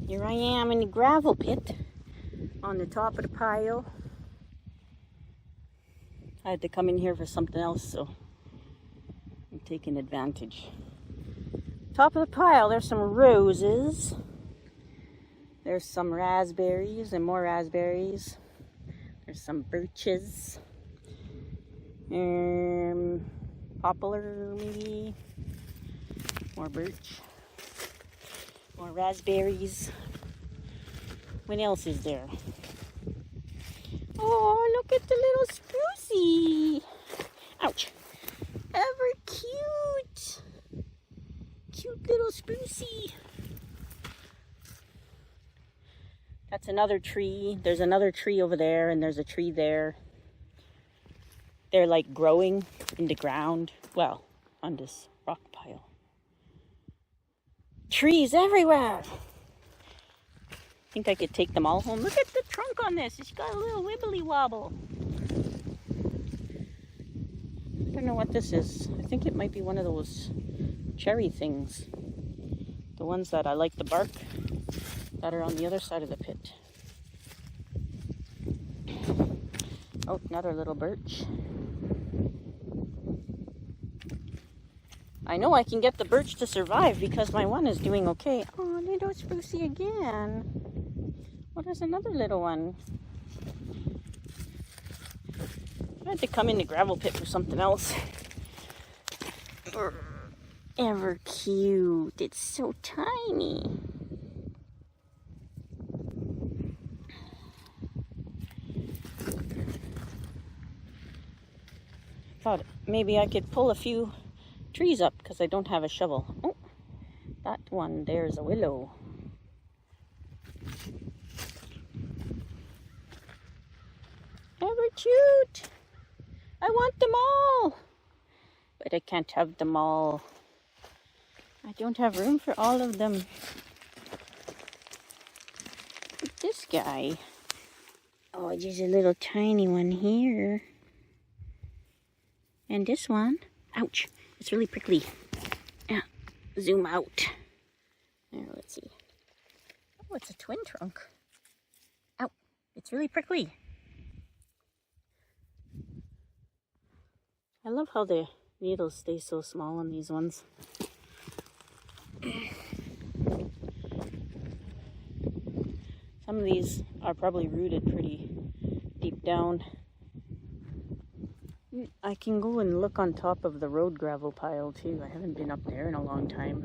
Here I am in the gravel pit on the top of the pile. I had to come in here for something else, so I'm taking advantage. Top of the pile, there's some roses. There's some raspberries and more raspberries. There's some birches. Poplar, maybe. More birch. More raspberries. What else is there? Oh, look at the little sprucey. Ouch. Ever cute. Cute little sprucey. That's another tree. There's another tree over there, and there's a tree there. They're like growing in the ground. Well, on this rock pile. Trees everywhere. I think I could take them all home. Look at the trunk on this. It's got a little wibbly wobble. I don't know what this is. I think it might be one of those cherry things. The ones that I like the bark that are on the other side of the pit. Oh, another little birch. I know I can get the birch to survive because my one is doing okay. Oh, little sprucey again. Well, there's another little one. I had to come in the gravel pit for something else. Ever cute. It's so tiny. Thought maybe I could pull a few trees up because I don't have a shovel. Oh, that one there's a willow. Ever cute. I want them all, but I can't have them all. I don't have room for all of them. Look at this guy. Oh, there's a little tiny one here. And this one. Ouch. It's really prickly. Yeah. Zoom out. There, let's see. Oh, it's a twin trunk. Ow. It's really prickly. I love how the needles stay so small on these ones. Some of these are probably rooted pretty deep down. I can go and look on top of the road gravel pile too. I haven't been up there in a long time.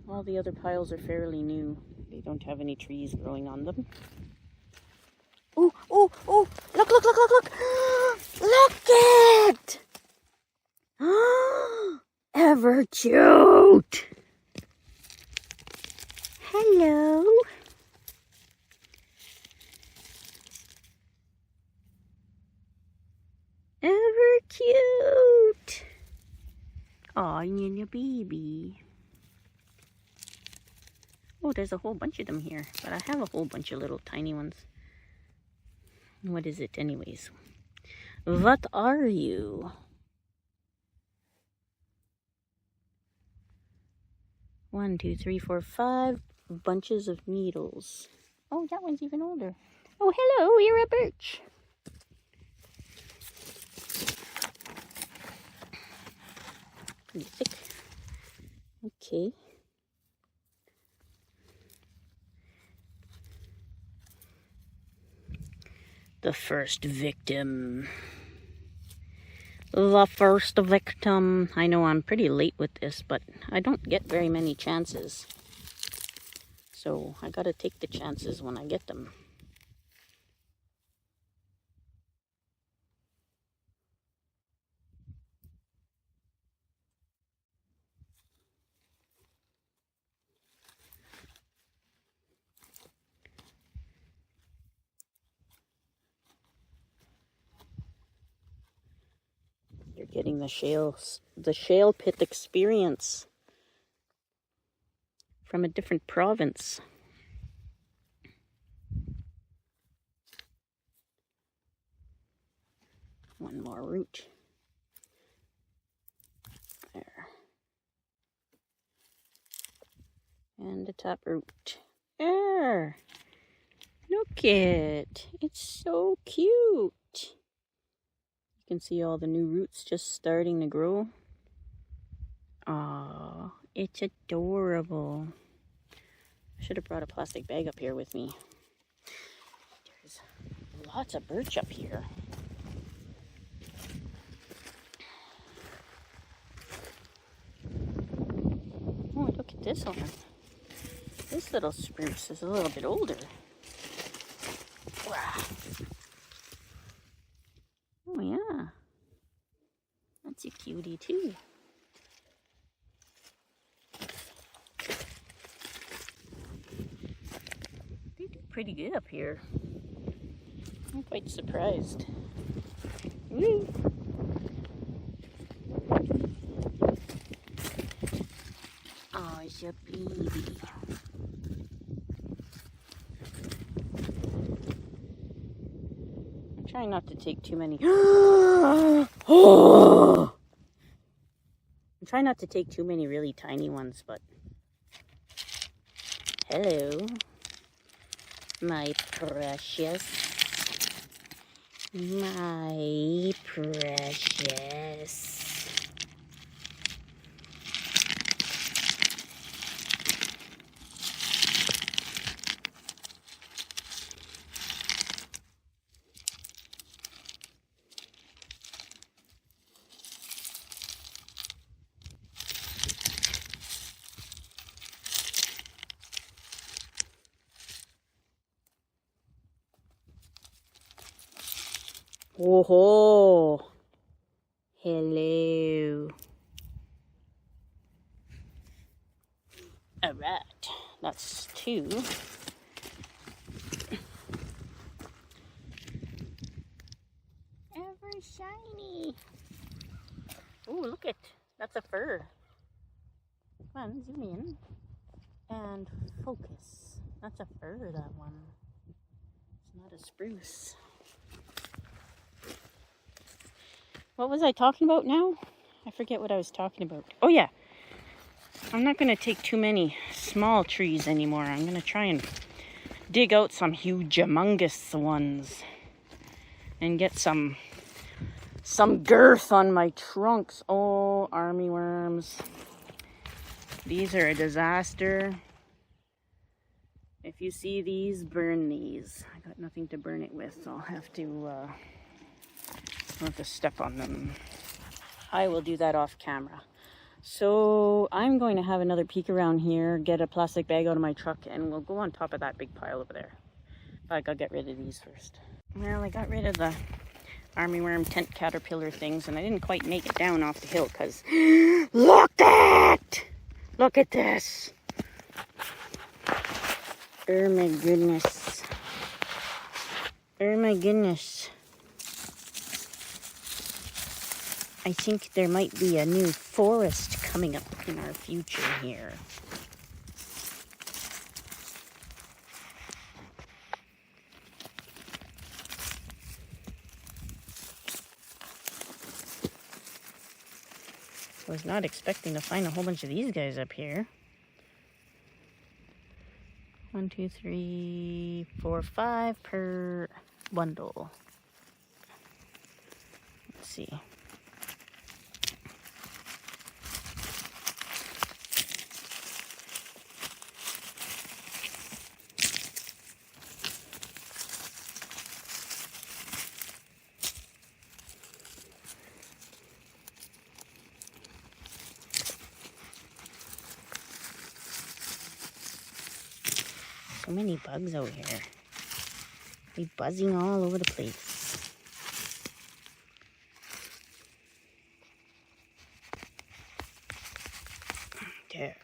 All the other piles are fairly new. They don't have any trees growing on them. Oh, oh, oh! Look, look, look, look, look! Look it! Ever cute! Hello! Ever cute! Aw, your baby. Oh, there's a whole bunch of them here, but I have a whole bunch of little tiny ones. What is it anyways? What are you? 1, 2, 3, 4, 5 bunches of needles. Oh, that one's even older. Oh, hello, you're a birch. Pretty thick. Okay. The first victim. The first victim. I know I'm pretty late with this, but I don't get very many chances. So I gotta take the chances when I get them. You're getting the shale pit experience from a different province. One more root. There. And the tap root. There! Look it! It's so cute! You can see all the new roots just starting to grow. Aww, it's adorable. I should have brought a plastic bag up here with me. There's lots of birch up here. Oh, look at this one. This little spruce is a little bit older. Wow. Oh yeah. That's a cutie too. They do pretty good up here. I'm quite surprised. Woo! Oh, it's a baby. I'm trying not to take too many. I'm trying not to take too many really tiny ones, but hello, my precious. My precious. Whoa! Hello. All right, that's two. Ever shiny. Oh, look it. That's a fir. Come on, zoom in and focus. That's a fir, that one. It's not a spruce. What was I talking about now? I forget what I was talking about. Oh yeah, I'm not going to take too many small trees anymore. I'm going to try and dig out some huge, humongous ones and get some girth on my trunks. Oh, army worms. These are a disaster. If you see these, burn these. I got nothing to burn it with, so I'll have to step on them. I will do that off camera. So I'm going to have another peek around here, get a plastic bag out of my truck, and we'll go on top of that big pile over there. But I gotta get rid of these first. Well, I got rid of the armyworm tent caterpillar things, and I didn't quite make it down off the hill because look at this. Oh my goodness. Oh my goodness. I think there might be a new forest coming up in our future here. I was not expecting to find a whole bunch of these guys up here. 1, 2, 3, 4, 5 per bundle. Let's see. So many bugs out here. They buzzing all over the place. There.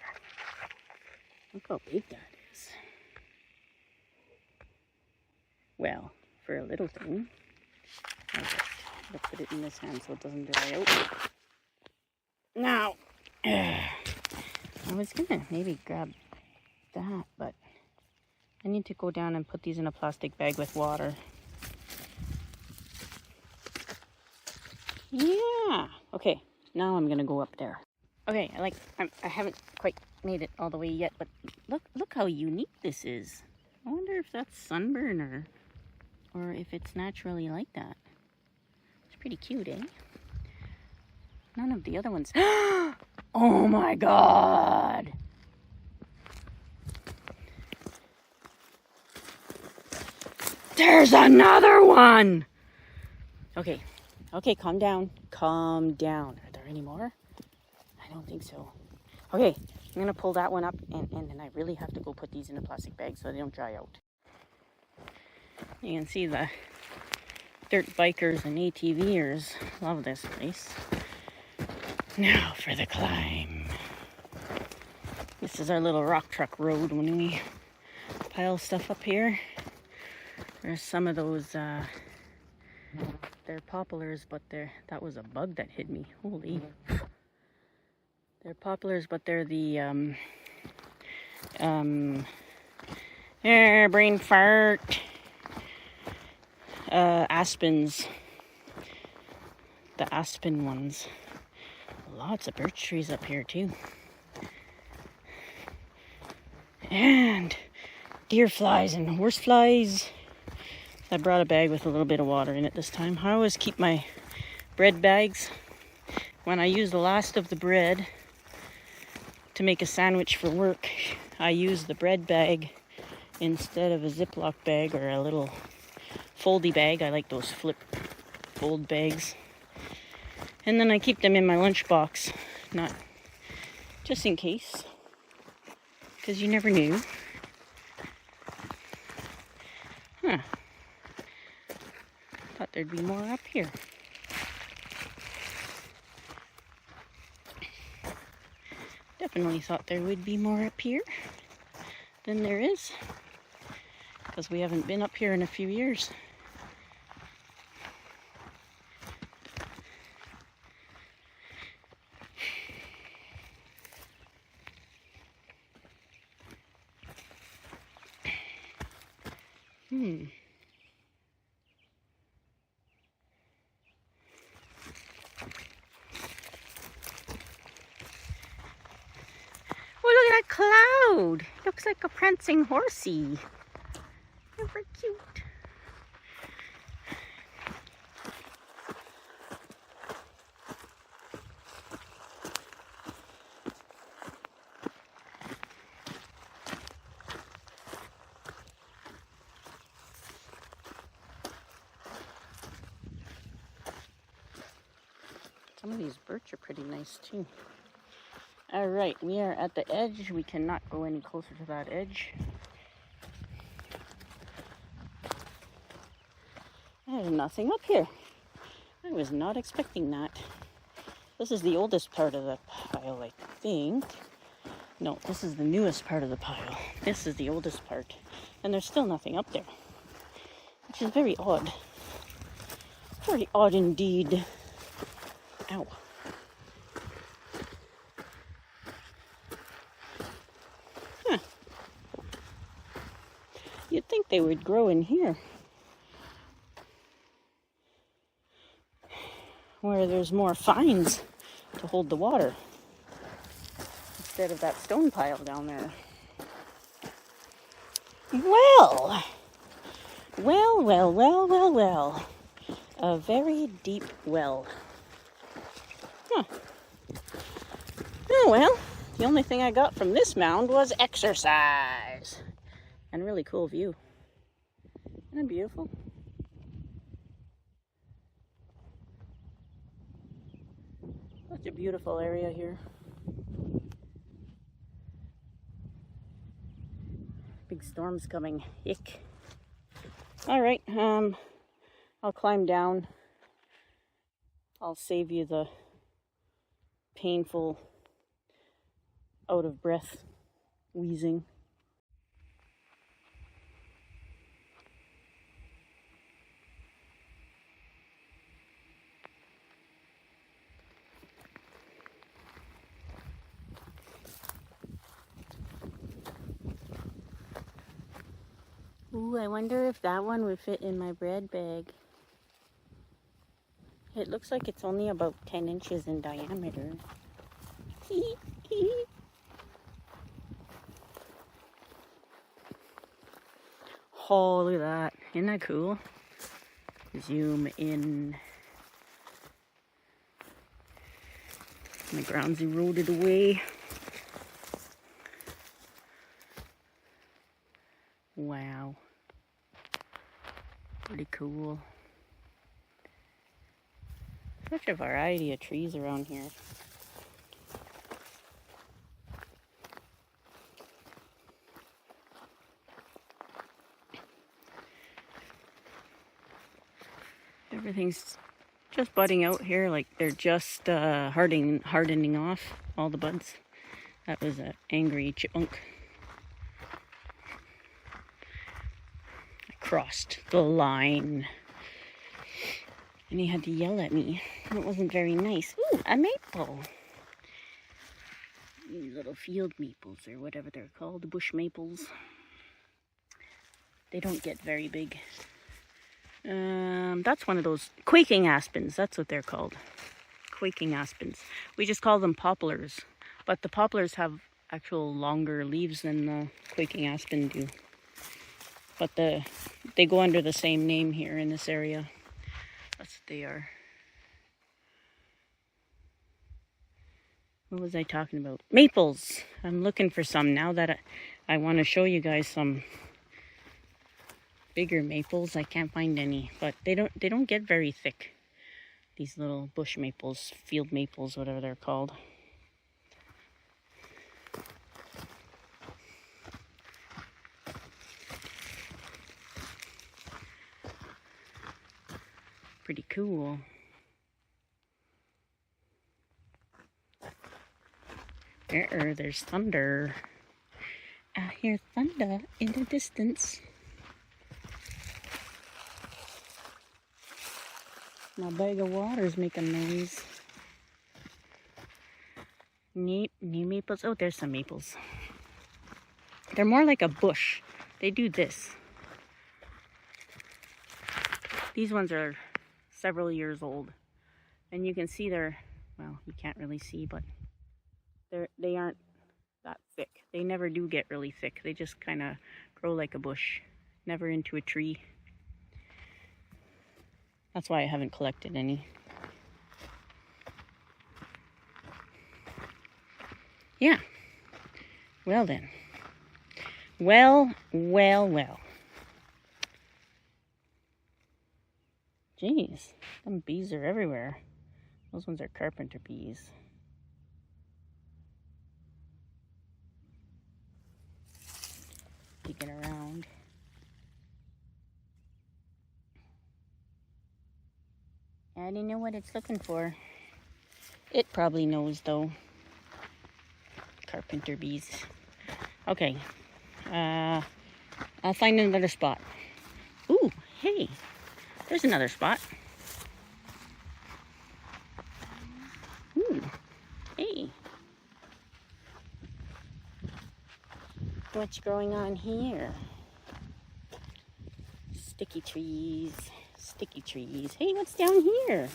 Look how big that is. Well, for a little thing. Okay, I'll put it in this hand so it doesn't dry out. Now, I was gonna maybe grab that, but I need to go down and put these in a plastic bag with water. Yeah. Okay, now I'm gonna go up there. Okay, I haven't quite made it all the way yet, but look how unique this is. I wonder if that's sunburn or if it's naturally like that. It's pretty cute, eh? None of the other ones. Oh my God! There's another one! Okay, calm down. Calm down. Are there any more? I don't think so. Okay, I'm gonna pull that one up and then I really have to go put these in a plastic bag so they don't dry out. You can see the dirt bikers and ATVers love this place. Now for the climb. This is our little rock truck road when we pile stuff up here. There's some of those, they're poplars, but that was a bug that hit me. Holy. They're poplars, but they're the, brain fart. Aspens. The aspen ones. Lots of birch trees up here too. And deer flies and horse flies. I brought a bag with a little bit of water in it this time. I always keep my bread bags. When I use the last of the bread to make a sandwich for work, I use the bread bag instead of a Ziploc bag or a little foldy bag. I like those fold bags. And then I keep them in my lunchbox, not just in case, because you never knew. Huh. Thought there'd be more up here. Definitely thought there would be more up here than there is, because we haven't been up here in a few years. Oh, look at that cloud! Looks like a prancing horsey. Super cute. Some of these birch are pretty nice too. All right, we are at the edge. We cannot go any closer to that edge. There's nothing up here. I was not expecting that. This is the oldest part of the pile, I think. No, this is the newest part of the pile. This is the oldest part. And there's still nothing up there, which is very odd. Very odd indeed. Ow. Huh. You'd think they would grow in here, where there's more fines to hold the water, instead of that stone pile down there. Well. A very deep well. Huh. Oh well, the only thing I got from this mound was exercise. And a really cool view. Isn't it beautiful? Such a beautiful area here. Big storm's coming. Ick. All right, I'll climb down. I'll save you the painful, out of breath wheezing. Ooh, I wonder if that one would fit in my bread bag. It looks like it's only about 10 inches in diameter. Oh, look at that. Isn't that cool? Zoom in. The ground's eroded away. Wow. Pretty cool. Such a variety of trees around here. Everything's just budding out here, like they're just hardening off all the buds. That was an angry chipmunk. I crossed the line. And he had to yell at me. It wasn't very nice. Ooh, a maple. These little field maples, or whatever they're called, bush maples. They don't get very big. That's one of those quaking aspens. That's what they're called. Quaking aspens. We just call them poplars. But the poplars have actual longer leaves than the quaking aspen do. But they go under the same name here in this area. That's what they are. What was I talking about? Maples. I'm looking for some now that I want to show you guys some bigger maples. I can't find any, but they don't get very thick. These little bush maples, field maples, whatever they're called. Pretty cool. There's thunder. I hear thunder in the distance. My bag of water's making noise. New maples. Oh, there's some maples. They're more like a bush. They do this. These ones are several years old. And you can see well, you can't really see, but they aren't that thick. They never do get really thick. They just kind of grow like a bush, never into a tree. That's why I haven't collected any. Yeah. Well then. Well. Jeez, some bees are everywhere. Those ones are carpenter bees. Peeking around. I don't know what it's looking for. It probably knows though. Carpenter bees. Okay. I'll find another spot. Ooh, hey. There's another spot. Ooh, hey. What's going on here? Sticky trees. Sticky trees. Hey, what's down here?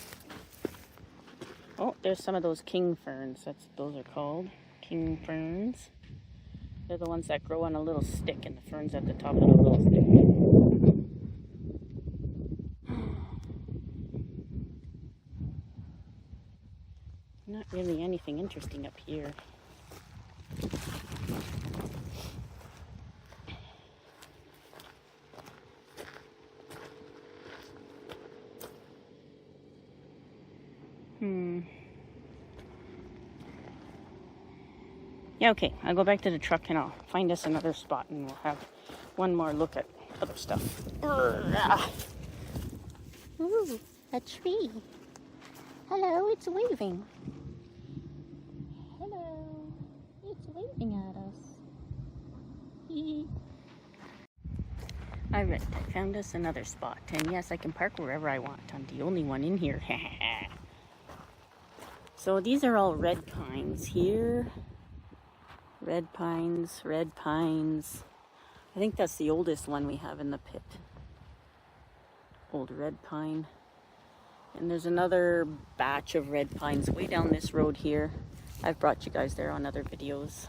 Oh, there's some of those king ferns. Those are called king ferns. They're the ones that grow on a little stick, and the fern's at the top of the little stick. Not really anything interesting up here. Yeah, okay. I'll go back to the truck and I'll find us another spot and we'll have one more look at other stuff. Ooh, a tree. Hello, it's waving. Hello, it's waving at us. Alright, I found us another spot. And yes, I can park wherever I want. I'm the only one in here. So these are all red pines here. Red pines, red pines. I think that's the oldest one we have in the pit. Old red pine. And there's another batch of red pines way down this road here. I've brought you guys there on other videos.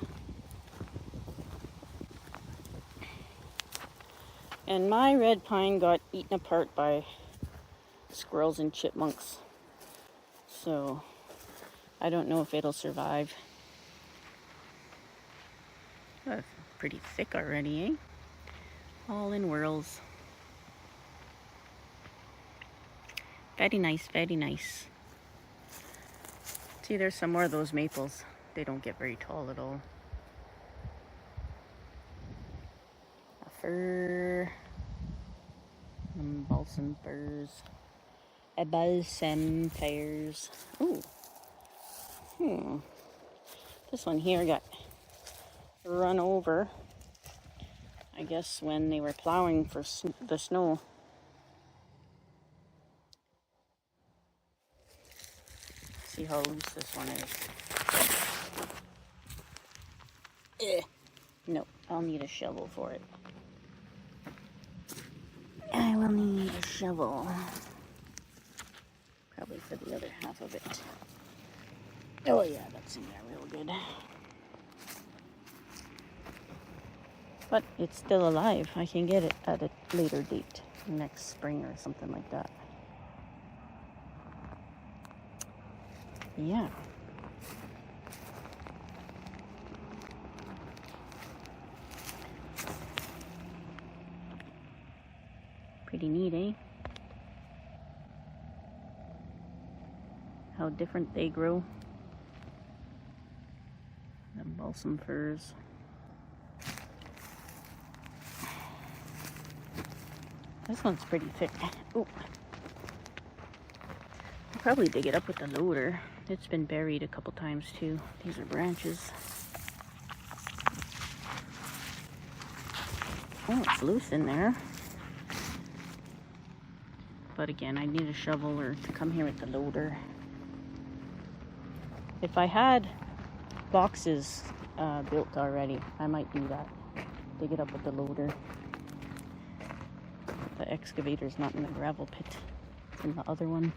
And my red pine got eaten apart by squirrels and chipmunks. So I don't know if it'll survive. Oh, pretty thick already, eh? All in whirls. Very nice, very nice. See, there's some more of those maples. They don't get very tall at all. A fir. Balsam firs. A balsam firs. Ooh. This one here got run over, I guess, when they were plowing for the snow. See how loose this one is. No, I'll need a shovel for it. I will need a shovel. Probably for the other half of it. Oh yeah, that's in there real good. But it's still alive. I can get it at a later date, next spring or something like that. Yeah. Pretty neat, eh? How different they grow. The balsam firs. This one's pretty thick. Ooh. I'll probably dig it up with the loader. It's been buried a couple times too. These are branches. Oh, it's loose in there. But again, I need a shovel or to come here with the loader. If I had boxes built already, I might do that. Dig it up with the loader. The excavator's not in the gravel pit. It's in the other one.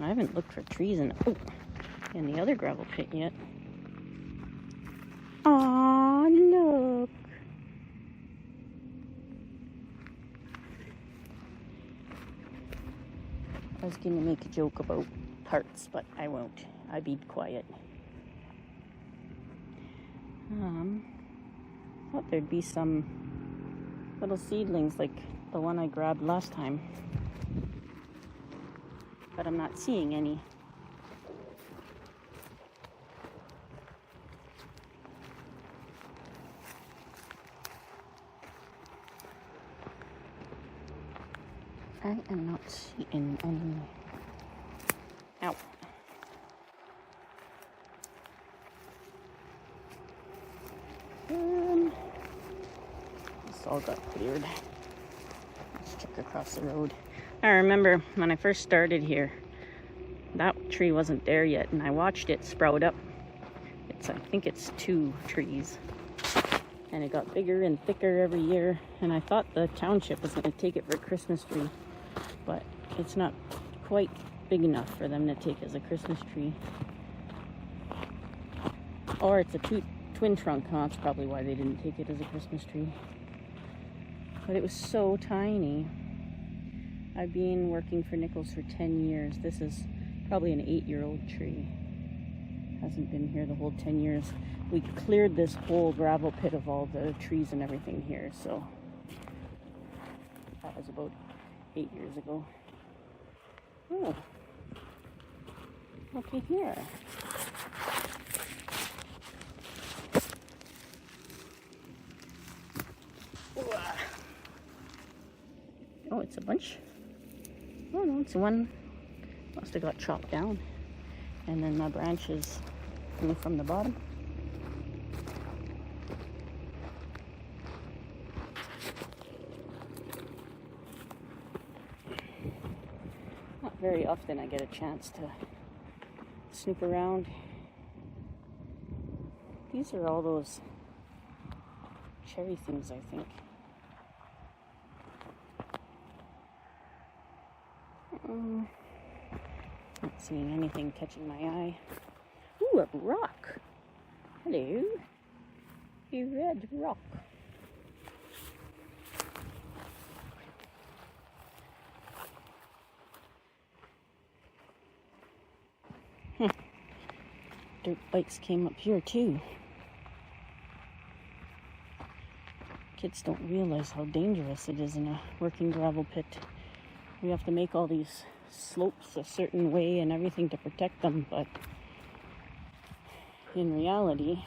I haven't looked for trees in the other gravel pit yet. Aw, look. I was gonna make a joke about parts, but I won't. I be quiet. Thought there'd be some little seedlings like the one I grabbed last time. But I'm not seeing any. I am not seeing any. Ow. This all got cleared. Let's check across the road. I remember when I first started here, that tree wasn't there yet, and I watched it sprout up. I think it's 2 trees. And it got bigger and thicker every year, and I thought the township was going to take it for a Christmas tree, but it's not quite big enough for them to take as a Christmas tree. Or it's a twin trunk, huh? That's probably why they didn't take it as a Christmas tree. But it was so tiny. I've been working for Nichols for 10 years. This is probably an 8-year-old tree. Hasn't been here the whole 10 years. We cleared this whole gravel pit of all the trees and everything here, so that was about 8 years ago. Oh, okay here. Oh, it's a bunch. Oh no, it's one. Must have got chopped down. And then my branches coming from the bottom. Not very often I get a chance to snoop around. These are all those cherry things, I think. Seeing anything catching my eye. Ooh, a rock. Hello. A red rock. Dirt bikes came up here too. Kids don't realize how dangerous it is in a working gravel pit. We have to make all these slopes a certain way and everything to protect them, but in reality,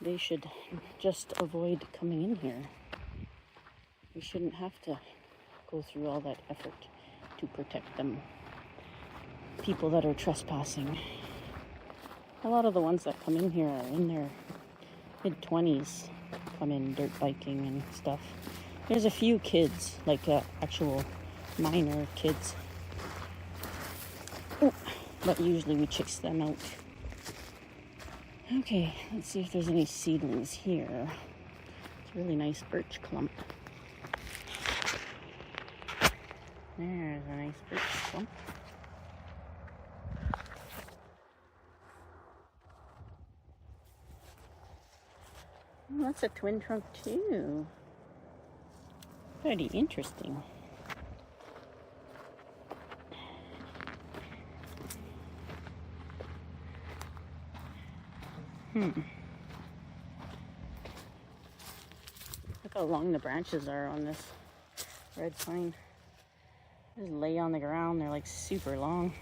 they should just avoid coming in here. We shouldn't have to go through all that effort to protect them. People that are trespassing. A lot of the ones that come in here are in their mid-20s, come in dirt biking and stuff. There's a few kids, like actual minor kids. Ooh, but usually we chase them out. Okay, let's see if there's any seedlings here. It's a really nice birch clump. There's a nice birch clump. Oh, that's a twin trunk too. Pretty interesting. Look how long the branches are on this red pine. Just lay on the ground. They're like super long.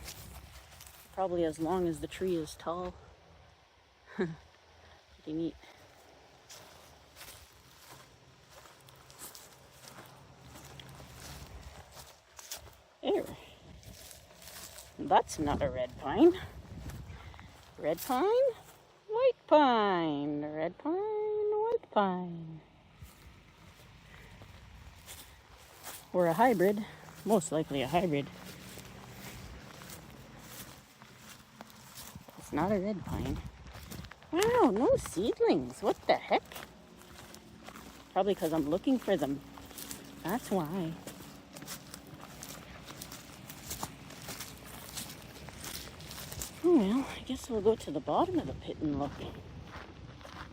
Probably as long as the tree is tall. Pretty neat. There. That's not a red pine. Red pine, white pine. Red pine, white pine. Or a hybrid. Most likely a hybrid. It's not a red pine. Wow, no seedlings. What the heck? Probably because I'm looking for them. That's why. Oh well, I guess we'll go to the bottom of the pit and look.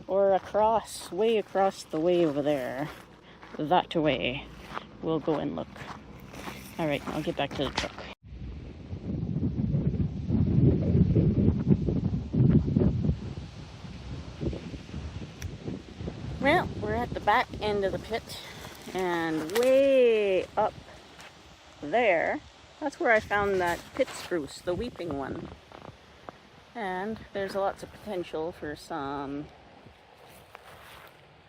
Or across, way across the way over there. That way. We'll go and look. Alright, I'll get back to the truck. Well, we're at the back end of the pit, and way up there, that's where I found that pit spruce, the weeping one. And there's lots of potential for some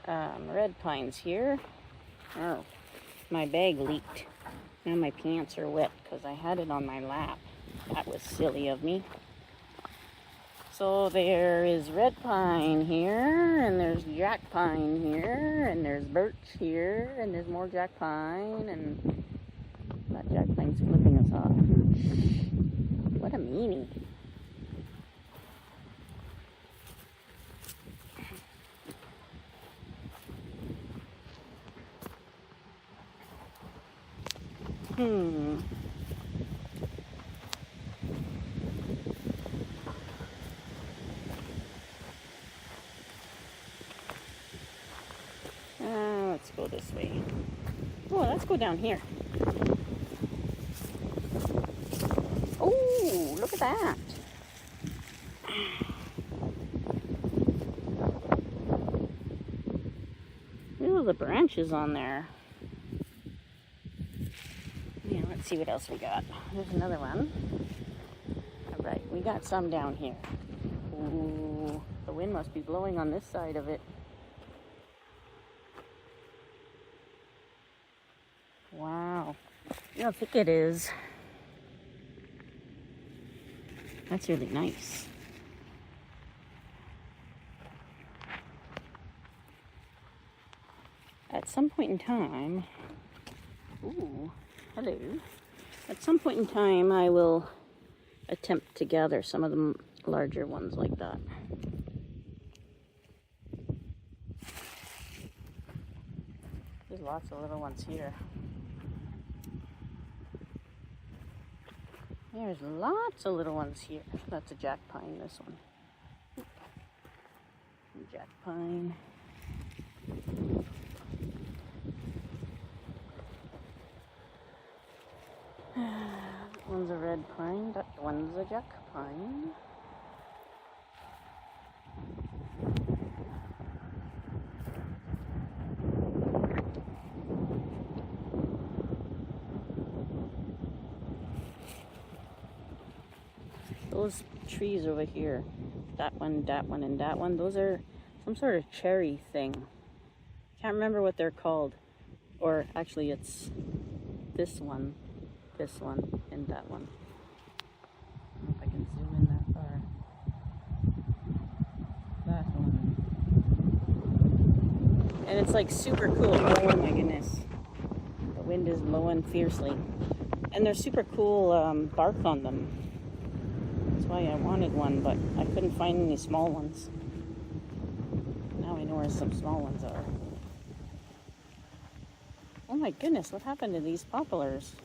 red pines here. Oh, my bag leaked. Now my pants are wet because I had it on my lap. That was silly of me. So there is red pine here, and there's jack pine here, and there's birch here, and there's more jack pine, and that jack pine's flipping us off. What a meanie. Let's go this way. Oh, let's go down here. Oh, look at that. Look at all the branches on there. Yeah, let's see what else we got. There's another one. All right, we got some down here. Ooh, the wind must be blowing on this side of it. Wow, look how thick it is. That's really nice. At some point in time, ooh, hello. At some point in time, I will attempt to gather some of the larger ones like that. There's lots of little ones here. There's lots of little ones here. That's a jack pine, this one. Jack pine. That one's a red pine. That one's a jack pine. Those trees over here, that one, and that one, those are some sort of cherry thing. Can't remember what they're called. Or actually it's this one, and that one. I don't know if I can zoom in that far. That one. And it's like super cool. Oh my goodness. The wind is blowing fiercely. And they're super cool bark on them. That's why I wanted one, but I couldn't find any small ones. Now I know where some small ones are. Oh my goodness, what happened to these poplars?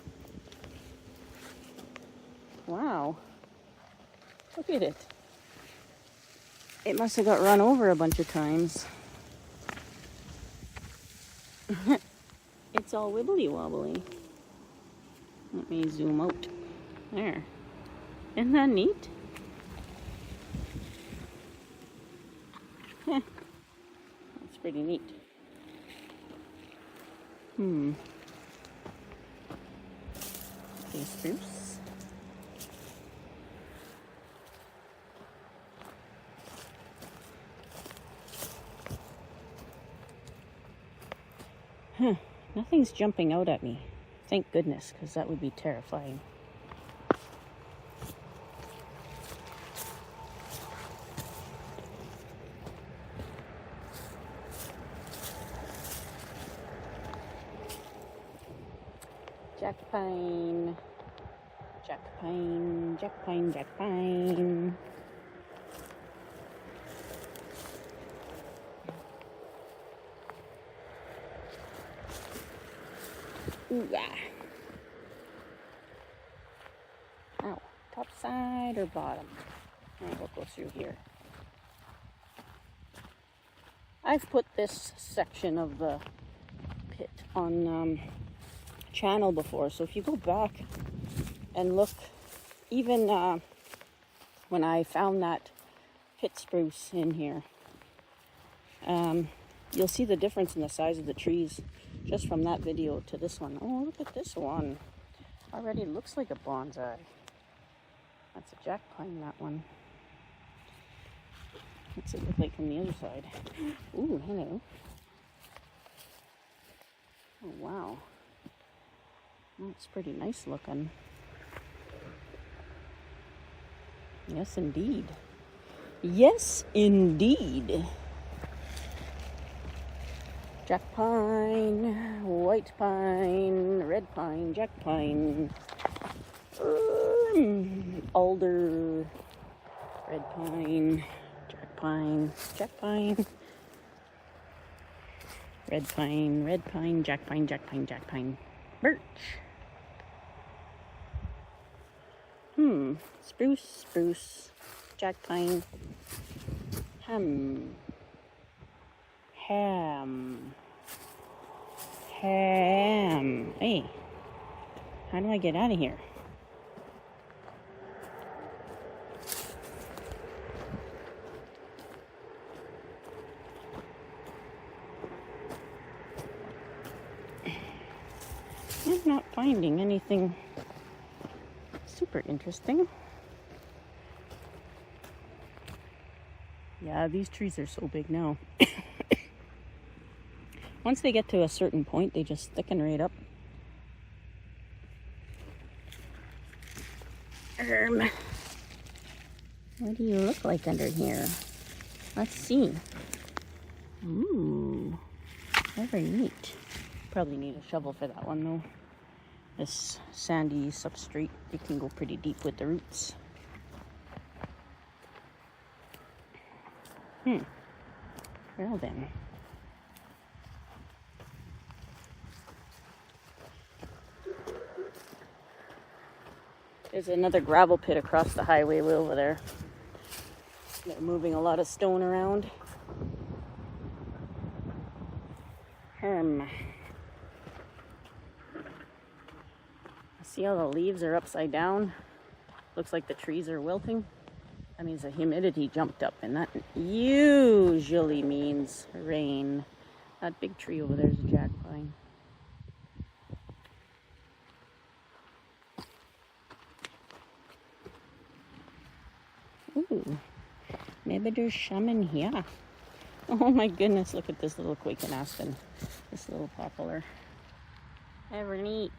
Wow. Look at it. It must have got run over a bunch of times. It's all wibbly wobbly. Let me zoom out. There. Isn't that neat? That's pretty neat. Okay, spruce. Nothing's jumping out at me. Thank goodness, because that would be terrifying. Jack pine, jack pine, jack pine, jack pine. Ooh, ah. Ow, top side or bottom? Alright, we'll go through here. I've put this section of the pit on channel before, so if you go back and look, even when I found that pit spruce in here, you'll see the difference in the size of the trees just from that video to this one. Oh, look at this one. Already looks like a bonsai. That's a jack pine, that one. What's it look like from the other side? Ooh, hello. Oh, wow. That's pretty nice looking. Yes, indeed. Yes, indeed. Jack pine, white pine, red pine, jack pine, alder, red pine, jack pine, jack pine, red pine, jack pine, jack pine, jack pine, birch. Spruce, spruce, jack pine, ham. Hey, how do I get out of here? I'm not finding anything super interesting. Yeah, these trees are so big now. Once they get to a certain point, they just thicken right up. What do you look like under here? Let's see. Ooh, very neat. Probably need a shovel for that one though. This sandy substrate, it can go pretty deep with the roots. Well then. There's another gravel pit across the highway way over there. They're moving a lot of stone around. See how the leaves are upside down? Looks like the trees are wilting. That means the humidity jumped up, and that usually means rain. That big tree over there is a jack pine. Ooh, maybe there's some in here. Oh my goodness, look at this little quaking aspen. This little poplar. Ever neat.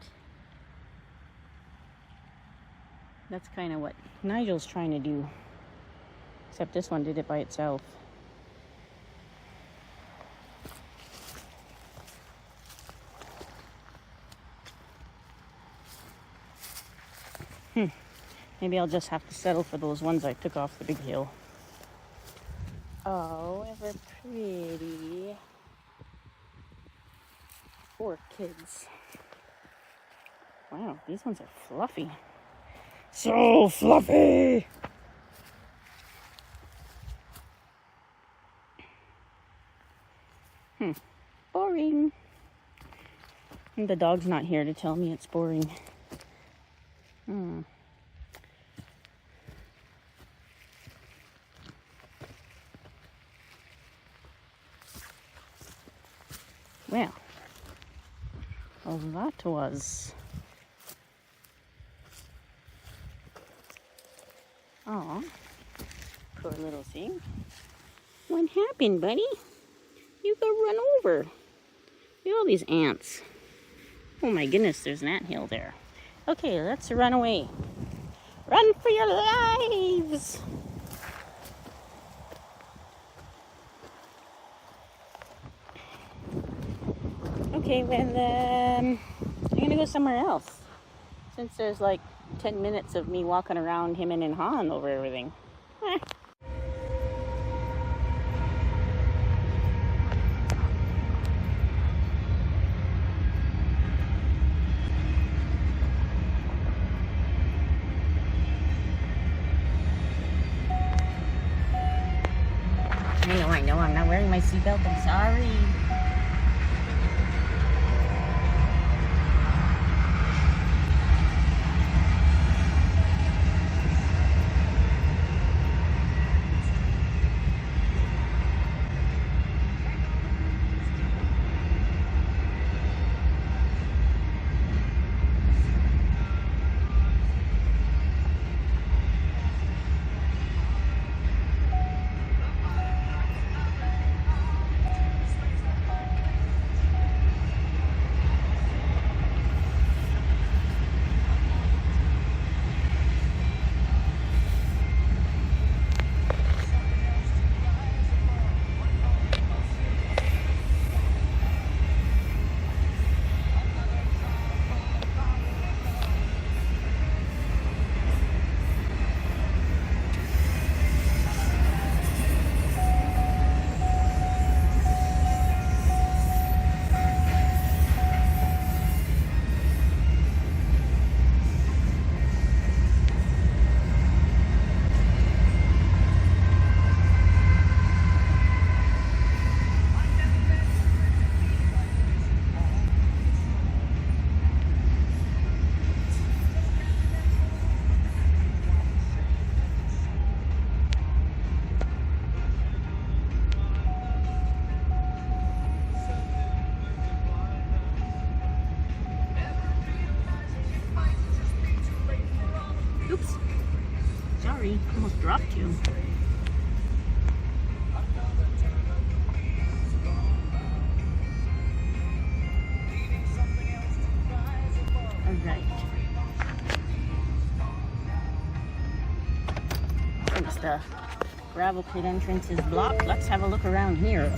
That's kind of what Nigel's trying to do. Except this one did it by itself. Maybe I'll just have to settle for those ones I took off the big hill. Oh, ever pretty orchids. Wow, these ones are fluffy. So fluffy! Boring. And the dog's not here to tell me it's boring. Well, that was... Aw, poor little thing. What happened, buddy? You got run over. Look at all these ants. Oh my goodness, there's an anthill there. Okay, let's run away. Run for your lives! Okay, well, I'm gonna go somewhere else. Since there's like 10 minutes of me walking around him and hawing over everything. I know, I'm not wearing my seatbelt, I'm sorry. Oops. Sorry, almost dropped you. Alright. Since the gravel pit entrance is blocked, let's have a look around here.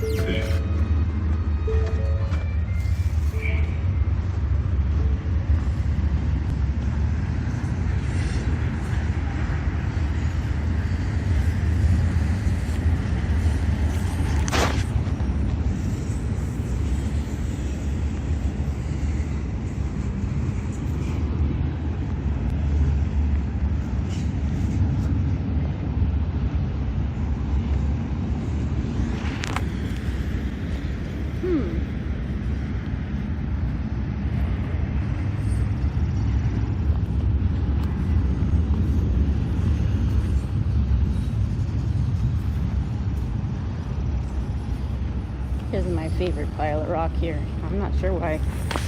This is my favorite pile of rock here. I'm not sure why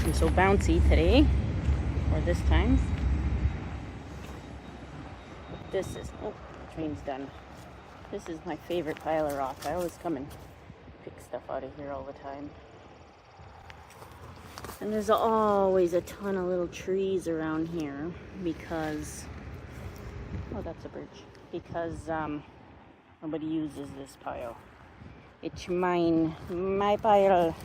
I'm so bouncy today, or this time. But this is, oh, the train's done. This is my favorite pile of rock. I always come and pick stuff out of here all the time. And there's always a ton of little trees around here because, oh, that's a birch, because nobody uses this pile. It's mine, my pile.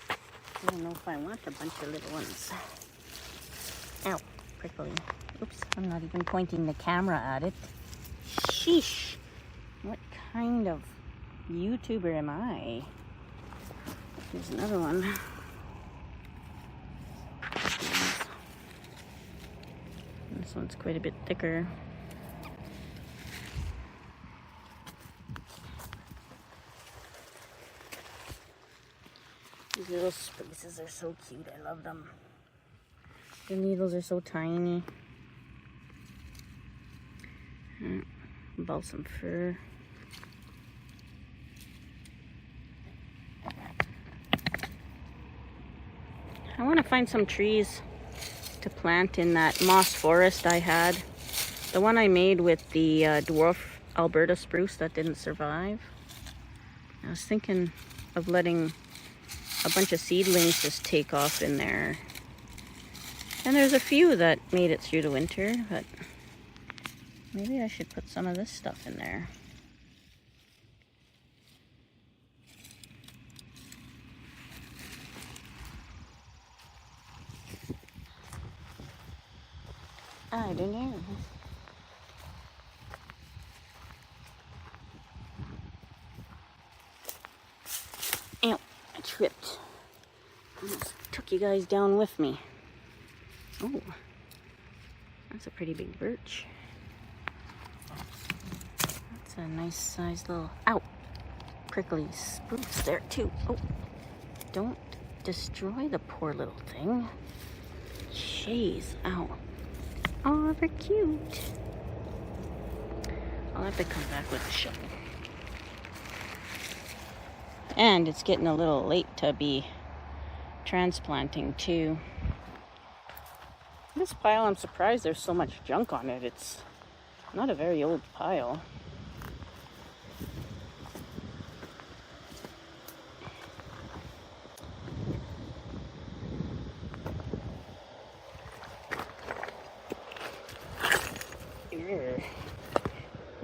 I don't know if I want a bunch of little ones. Ow, prickly. Oops, I'm not even pointing the camera at it. Sheesh. What kind of YouTuber am I? Here's another one. This one's quite a bit thicker. These little spruces are so cute. I love them. The needles are so tiny. Balsam fir. I want to find some trees to plant in that moss forest I had. The one I made with the dwarf Alberta spruce that didn't survive. I was thinking of letting a bunch of seedlings just take off in there. And there's a few that made it through the winter, but maybe I should put some of this stuff in there. I don't know. Ow, I tripped. Almost took you guys down with me. Oh, that's a pretty big birch. That's a nice sized little, ow, prickly spruce there too. Oh, don't destroy the poor little thing. Jeez, ow. Oh, they're cute. I'll have to come back with a shovel. And it's getting a little late to be transplanting too. This pile, I'm surprised there's so much junk on it. It's not a very old pile.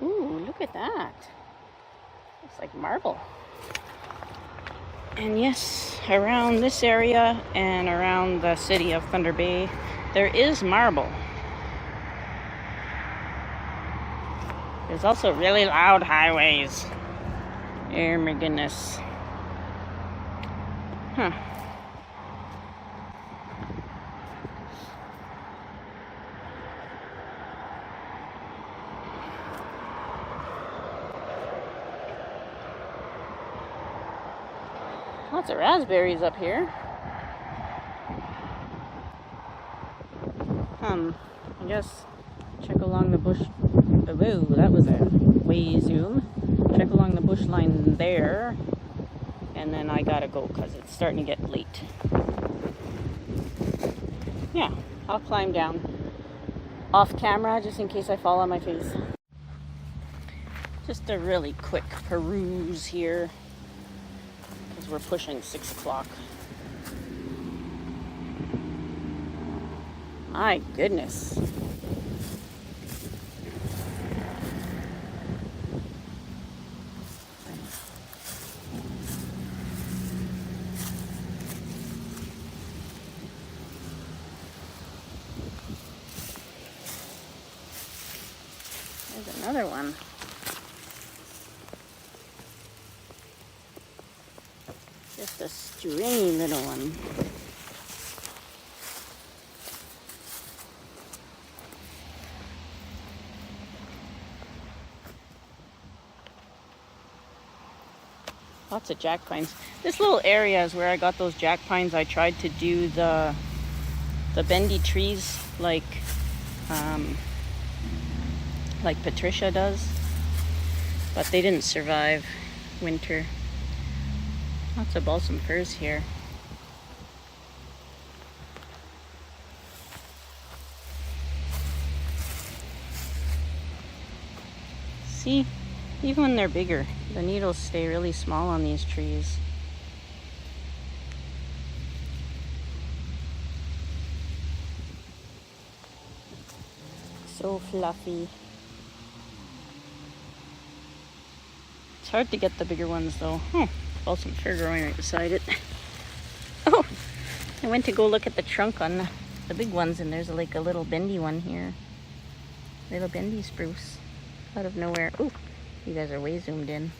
Ooh, look at that. It's like marble. And yes, around this area and around the city of Thunder Bay, there is marble. There's also really loud highways. Oh my goodness. Huh. Lots of raspberries up here. I guess check along the bush. Whoa, that was a way zoom. Check along the bush line there. And then I gotta go because it's starting to get late. Yeah, I'll climb down off camera just in case I fall on my face. Just a really quick peruse here. We're pushing 6 o'clock. My goodness. There's another one. Just a stringy little one. Lots of jack pines. This little area is where I got those jack pines. I tried to do the the bendy trees like Patricia does, but they didn't survive winter. Lots of balsam firs here. See, even when they're bigger, the needles stay really small on these trees. So fluffy. It's hard to get the bigger ones though. Balsam fir growing right beside it. Oh, I went to go look at the trunk on the big ones, and there's like a little bendy one here. Little bendy spruce out of nowhere. Oh, you guys are way zoomed in.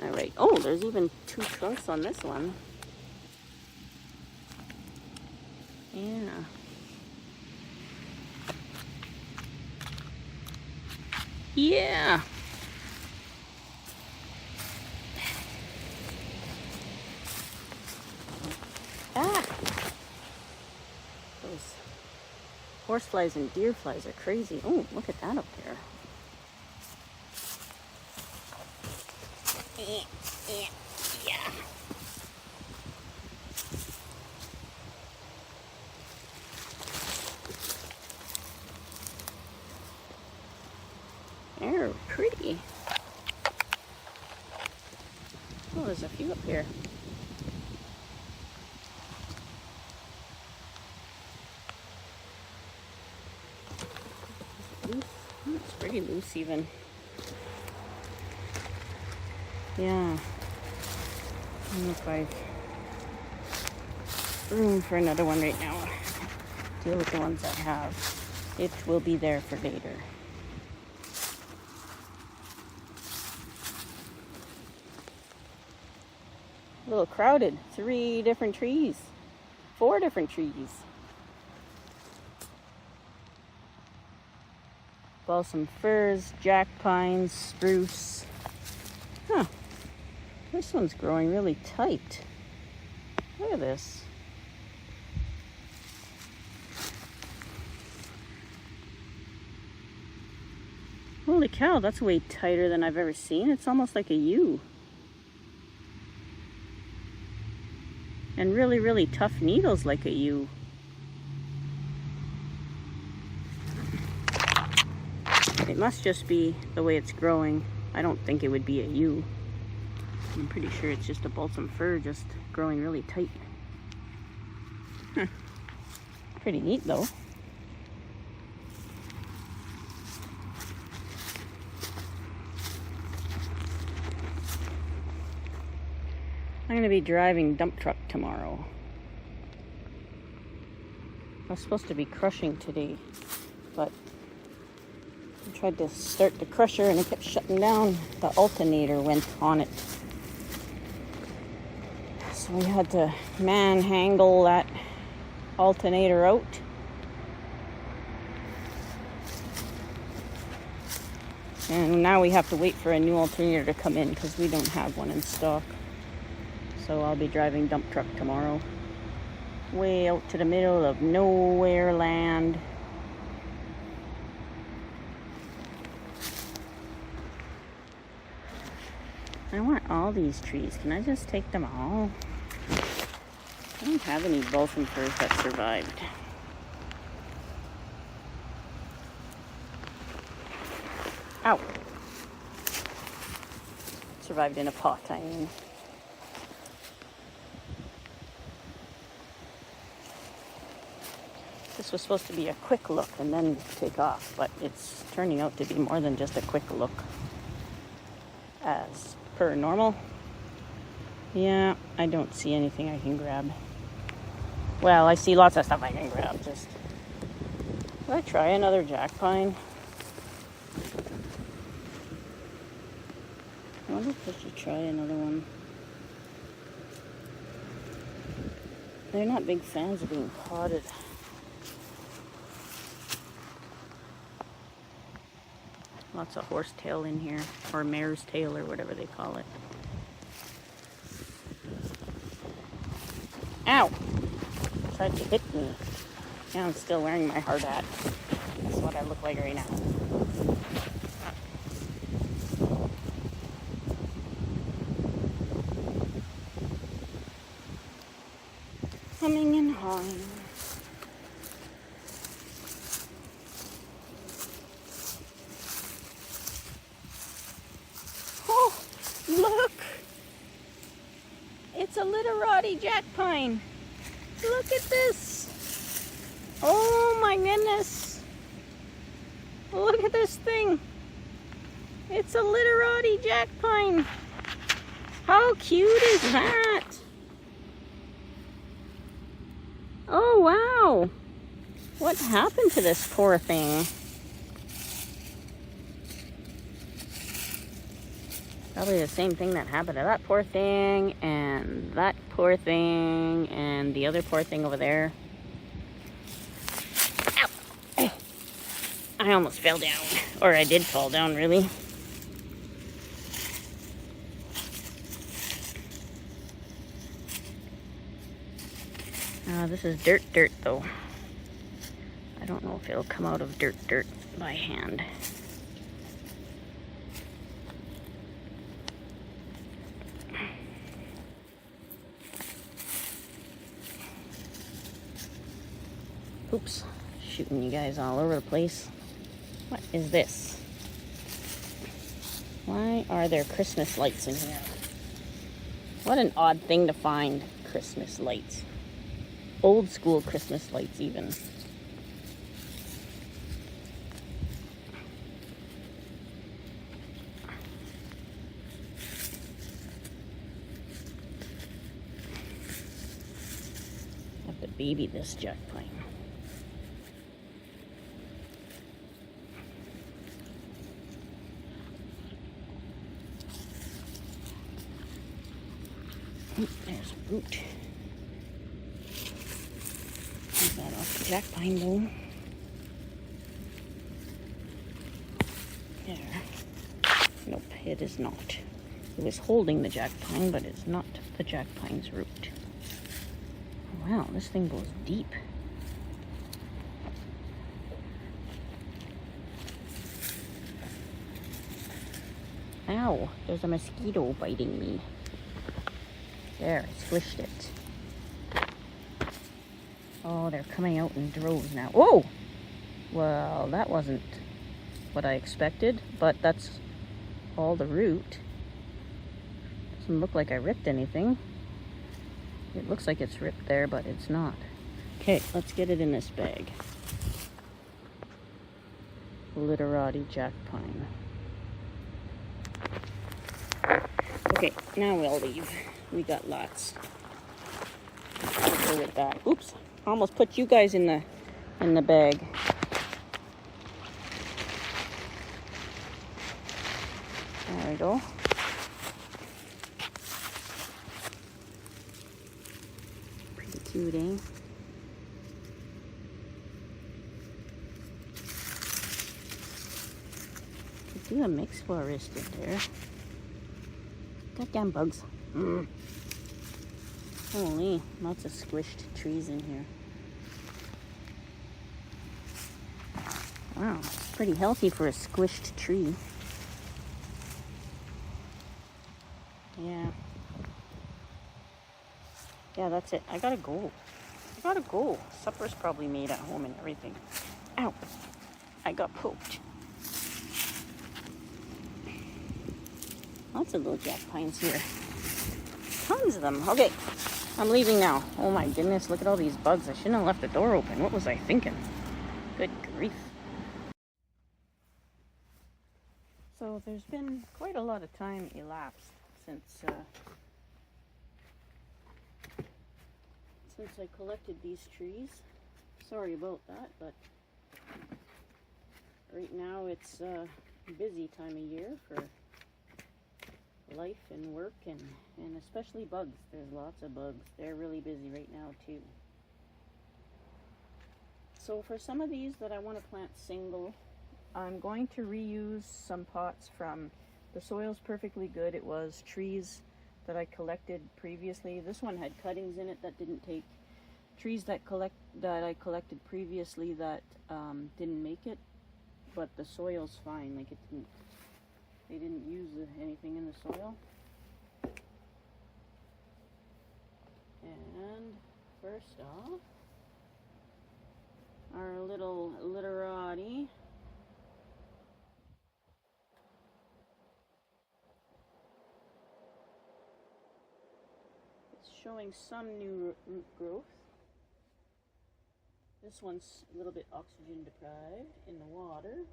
All right. Oh, there's even 2 trunks on this one. Yeah. Yeah. Ah. Those horseflies and deer flies are crazy. Oh, look at that up there. Yeah. They're pretty. Oh, there's a few up here. Loose. Oh, it's pretty loose even. Yeah. I don't know if I've room for another one right now. Deal with the ones I have. It will be there for later. A little crowded. 3 different trees. 4 different trees. Balsam firs, jack pines, spruce. Huh. This one's growing really tight. Look at this. Holy cow, that's way tighter than I've ever seen. It's almost like a U. And really, really tough needles like a U. It must just be the way it's growing. I don't think it would be a U. I'm pretty sure it's just a balsam fir just growing really tight. Huh. Pretty neat though. I'm going to be driving dump truck tomorrow. I was supposed to be crushing today, but I tried to start the crusher and it kept shutting down. The alternator went on it. So we had to manhandle that alternator out. And now we have to wait for a new alternator to come in because we don't have one in stock. So I'll be driving dump truck tomorrow. Way out to the middle of nowhere land. I want all these trees. Can I just take them all? I don't have any balsam firs that survived. Ow. Survived in a pot, I mean. This was supposed to be a quick look and then take off, but it's turning out to be more than just a quick look. As per normal. Yeah, I don't see anything I can grab. Well, I see lots of stuff I can grab. Just, should I try another jack pine? I wonder if I should try another one. They're not big fans of being potted. Lots of horsetail in here, or mare's tail, or whatever they call it. Ow! Tried to hit me. Yeah, I'm still wearing my hard hat. That's what I look like right now. Humming and hawing. Oh, look! It's a literati jack pine. Look at this! Oh my goodness! Look at this thing! It's a literati jack pine. How cute is that? Oh wow! What happened to this poor thing? Probably the same thing that happened to that poor thing, and that poor thing, and the other poor thing over there. Ow! I almost fell down. Or I did fall down, really. This is dirt though. I don't know if it'll come out of dirt by hand. Oops, shooting you guys all over the place. What is this? Why are there Christmas lights in here? What an odd thing to find, Christmas lights. Old school Christmas lights even. Have to baby this jack pine. There's a root. Leave that off the jack pine though. There. Nope, it is not. It was holding the jack pine, but it's not the jack pine's root. Oh, wow, this thing goes deep. Ow, there's a mosquito biting me. There, I squished it. Oh, they're coming out in droves now. Oh! Well, that wasn't what I expected, but that's all the root. Doesn't look like I ripped anything. It looks like it's ripped there, but it's not. Okay, let's get it in this bag. Literati jack pine. Okay, now we'll leave. We got lots. I'll go with that. Oops, almost put you guys in the bag. There we go. Pretty cute, eh? Could do a mixed forest in there. Goddamn bugs. Holy, lots of squished trees in here. Wow, it's pretty healthy for a squished tree. Yeah. Yeah, that's it. I gotta go. Supper's probably made at home and everything. Ow! I got poked. Lots of little jack pines here. Tons of them. Okay, I'm leaving now. Oh my goodness, look at all these bugs. I shouldn't have left the door open. What was I thinking? Good grief. So there's been quite a lot of time elapsed since I collected these trees. Sorry about that, but right now it's a busy time of year for life and work and especially bugs. There's lots of bugs. They're really busy right now too. So for some of these that I want to plant single, I'm going to reuse some pots from, the soil's perfectly good. It was trees that I collected previously. This one had cuttings in it that didn't take trees that I collected previously that didn't make it, but the soil's fine. Like they didn't use anything in the soil. And first off, our little literati. It's showing some new root growth. This one's a little bit oxygen deprived in the water,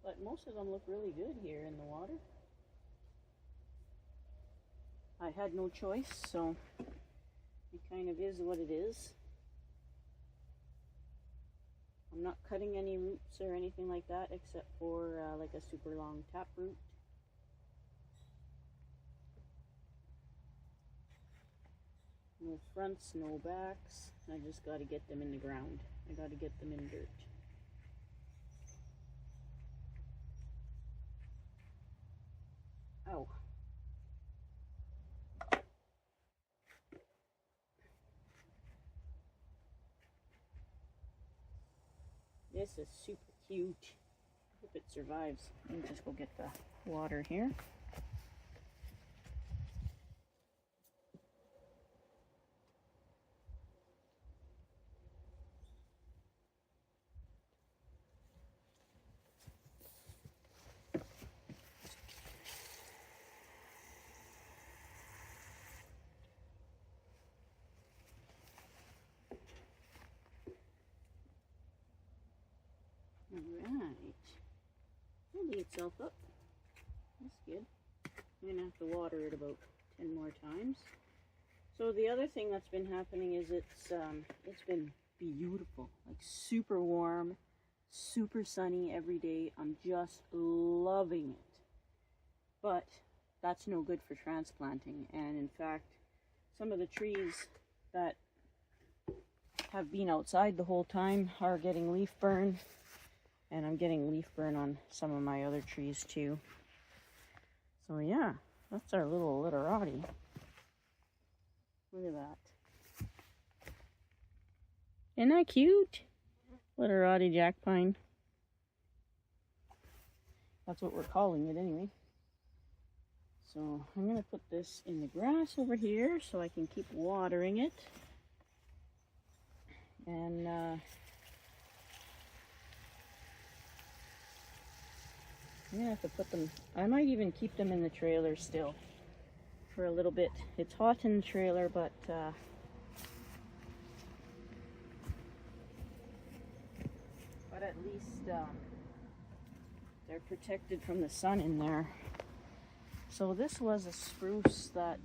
but most of them look really good here in the water. I had no choice, so it kind of is what it is. I'm not cutting any roots or anything like that, except for like a super long taproot. No fronts, no backs. I just got to get them in the ground. I got to get them in dirt. Ow. This is super cute. Hope it survives. Let me just go get the water here. Alright. It'll itself up. That's good. I'm going to have to water it about 10 more times. So the other thing that's been happening is it's been beautiful. Like super warm, super sunny every day. I'm just loving it. But that's no good for transplanting. And in fact, some of the trees that have been outside the whole time are getting leaf burn. And I'm getting leaf burn on some of my other trees too. So yeah, that's our little literati. Look at that. Isn't that cute? Literati jack pine. That's what we're calling it anyway. So I'm going to put this in the grass over here so I can keep watering it. And I'm gonna have to put them, I might even keep them in the trailer still for a little bit. It's hot in the trailer, but at least they're protected from the sun in there. So this was a spruce that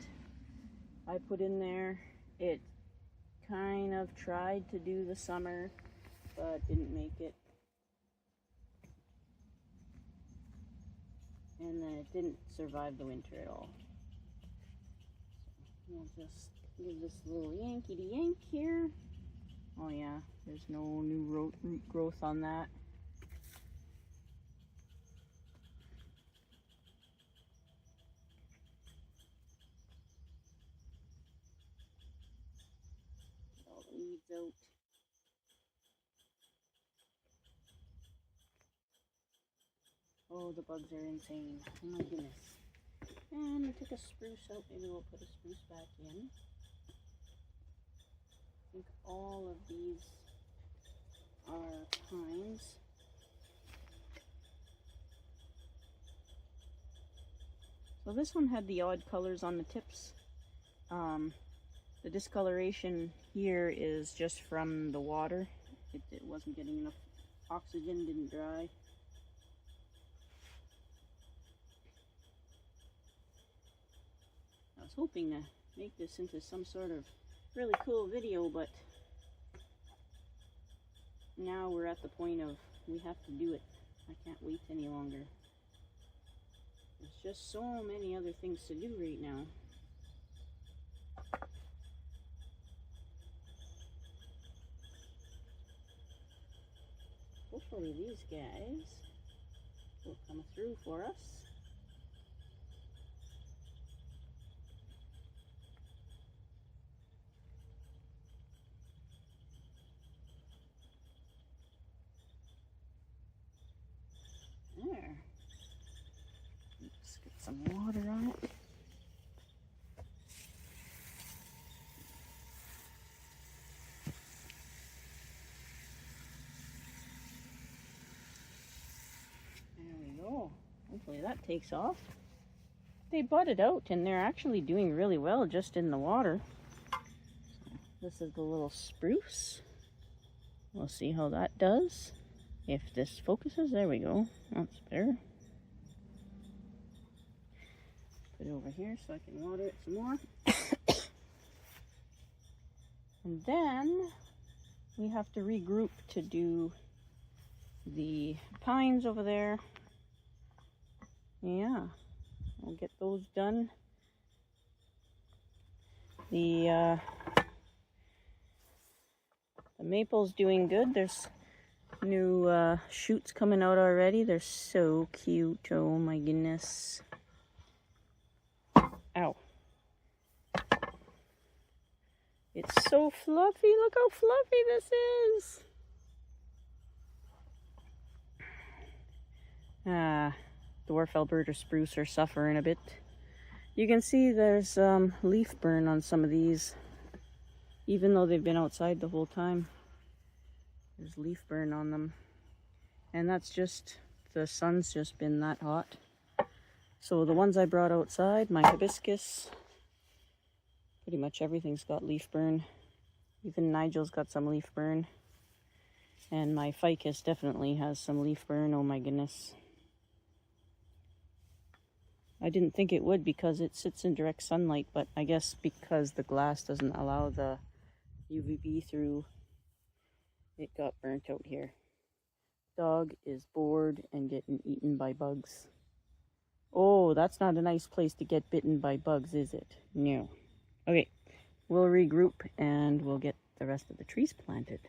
I put in there. It kind of tried to do the summer, but didn't make it. And then it didn't survive the winter at all. So we'll just give this a little yankety-yank here. Oh yeah, there's no new root growth on that. Get all the weeds out. Oh, the bugs are insane. Oh my goodness. And we took a spruce out. Maybe we'll put a spruce back in. I think all of these are pines. So this one had the odd colors on the tips. The discoloration here is just from the water. It wasn't getting enough oxygen, didn't dry. I was hoping to make this into some sort of really cool video, but now we're at the point of we have to do it. I can't wait any longer. There's just so many other things to do right now. Hopefully these guys will come through for us. some water on it. There we go. Hopefully that takes off. They budded out and they're actually doing really well just in the water. This is the little spruce. We'll see how that does. If this focuses, there we go. That's better. Put it over here so I can water it some more. And then we have to regroup to do the pines over there. Yeah, we'll get those done. The maple's doing good. There's new shoots coming out already. They're so cute. Oh my goodness. Ow. It's so fluffy. Look how fluffy this is. Dwarf Alberta spruce are suffering a bit. You can see there's leaf burn on some of these. Even though they've been outside the whole time, there's leaf burn on them. And that's just, the sun's just been that hot. So the ones I brought outside, my hibiscus, pretty much everything's got leaf burn. Even Nigel's got some leaf burn. And my ficus definitely has some leaf burn, oh my goodness. I didn't think it would because it sits in direct sunlight, but I guess because the glass doesn't allow the UVB through, it got burnt out here. Dog is bored and getting eaten by bugs. Oh, that's not a nice place to get bitten by bugs, is it? No. Okay, we'll regroup and we'll get the rest of the trees planted.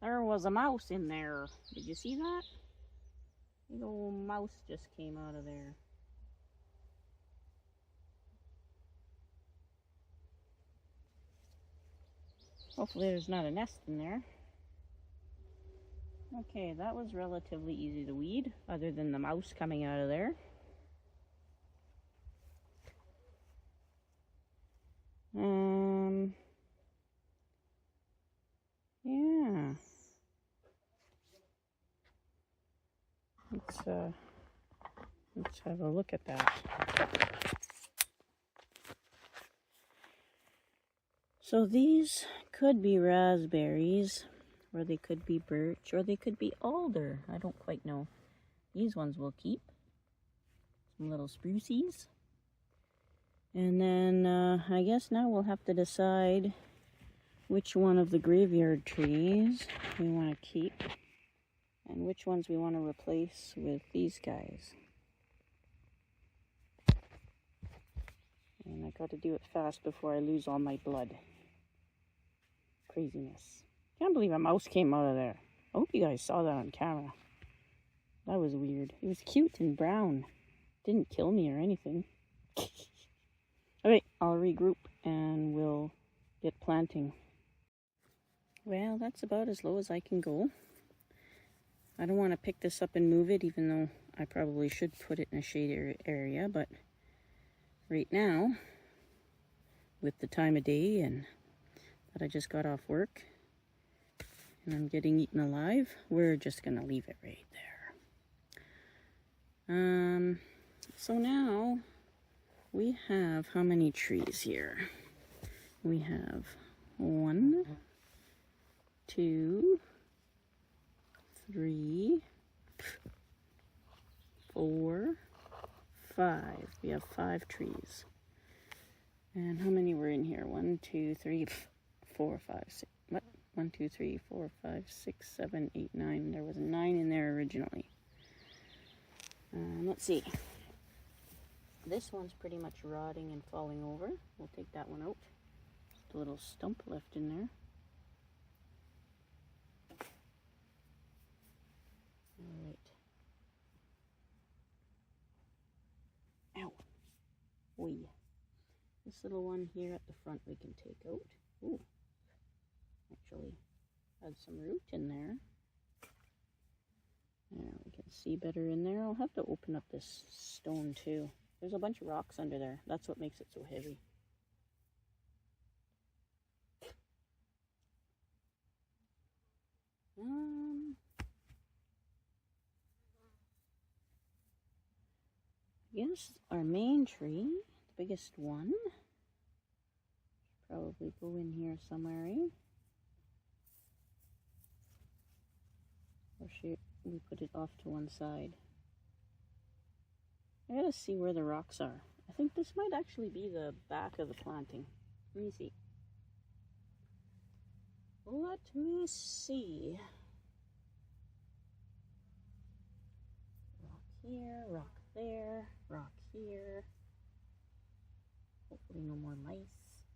There was a mouse in there. Did you see that? Big old mouse just came out of there. Hopefully there's not a nest in there. Okay, that was relatively easy to weed, other than the mouse coming out of there. Yeah. Let's have a look at that. So these could be raspberries, or they could be birch, or they could be alder. I don't quite know. These ones we'll keep. Some little spruces. And then I guess now we'll have to decide which one of the graveyard trees we want to keep and which ones we want to replace with these guys. And I got to do it fast before I lose all my blood. Craziness. Can't believe a mouse came out of there. I hope you guys saw that on camera. That was weird. It was cute and brown. Didn't kill me or anything. Alright, I'll regroup and we'll get planting. Well, that's about as low as I can go. I don't want to pick this up and move it, even though I probably should put it in a shade area, but right now, with the time of day and that I just got off work and I'm getting eaten alive, we're just going to leave it right there. So now we have how many trees here? We have 1, 2, 3, 4, 5. We have 5 trees. And how many were in here? 1, 2, 3, 4, 5, 6. What? 1, 2, 3, 4, 5, 6, 7, 8, 9. There was 9 in there originally. Let's see. This one's pretty much rotting and falling over. We'll take that one out. Just a little stump left in there. Alright. Ow. Oi. This little one here at the front we can take out. Ooh. Actually had some root in there. There, we can see better in there. I'll have to open up this stone too. There's a bunch of rocks under there. That's what makes it so heavy. I guess our main tree, the biggest one, should probably go in here somewhere, eh? Or should we put it off to one side? I gotta see where the rocks are. I think this might actually be the back of the planting. Let me see. Let me see. Rock here, rock there, rock here. Hopefully no more mice.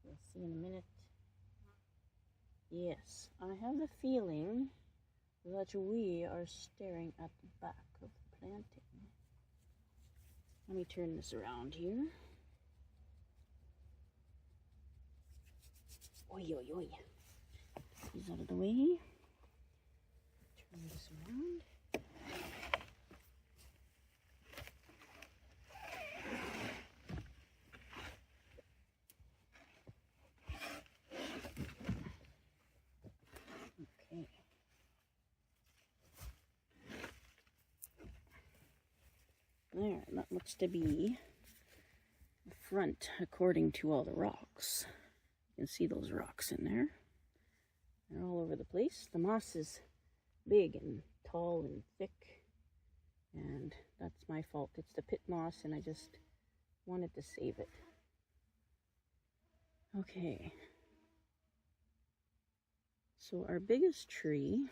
We'll see in a minute. Yes, I have the feeling that we are staring at the back of the planting. Let me turn this around here. Oi, oi, oi. These out of the way. Turn this around. Okay. There, that looks to be the front according to all the rocks. You can see those rocks in there. They're all over the place. The moss is big and tall and thick, and that's my fault. It's the pit moss, and I just wanted to save it. Okay. So our biggest tree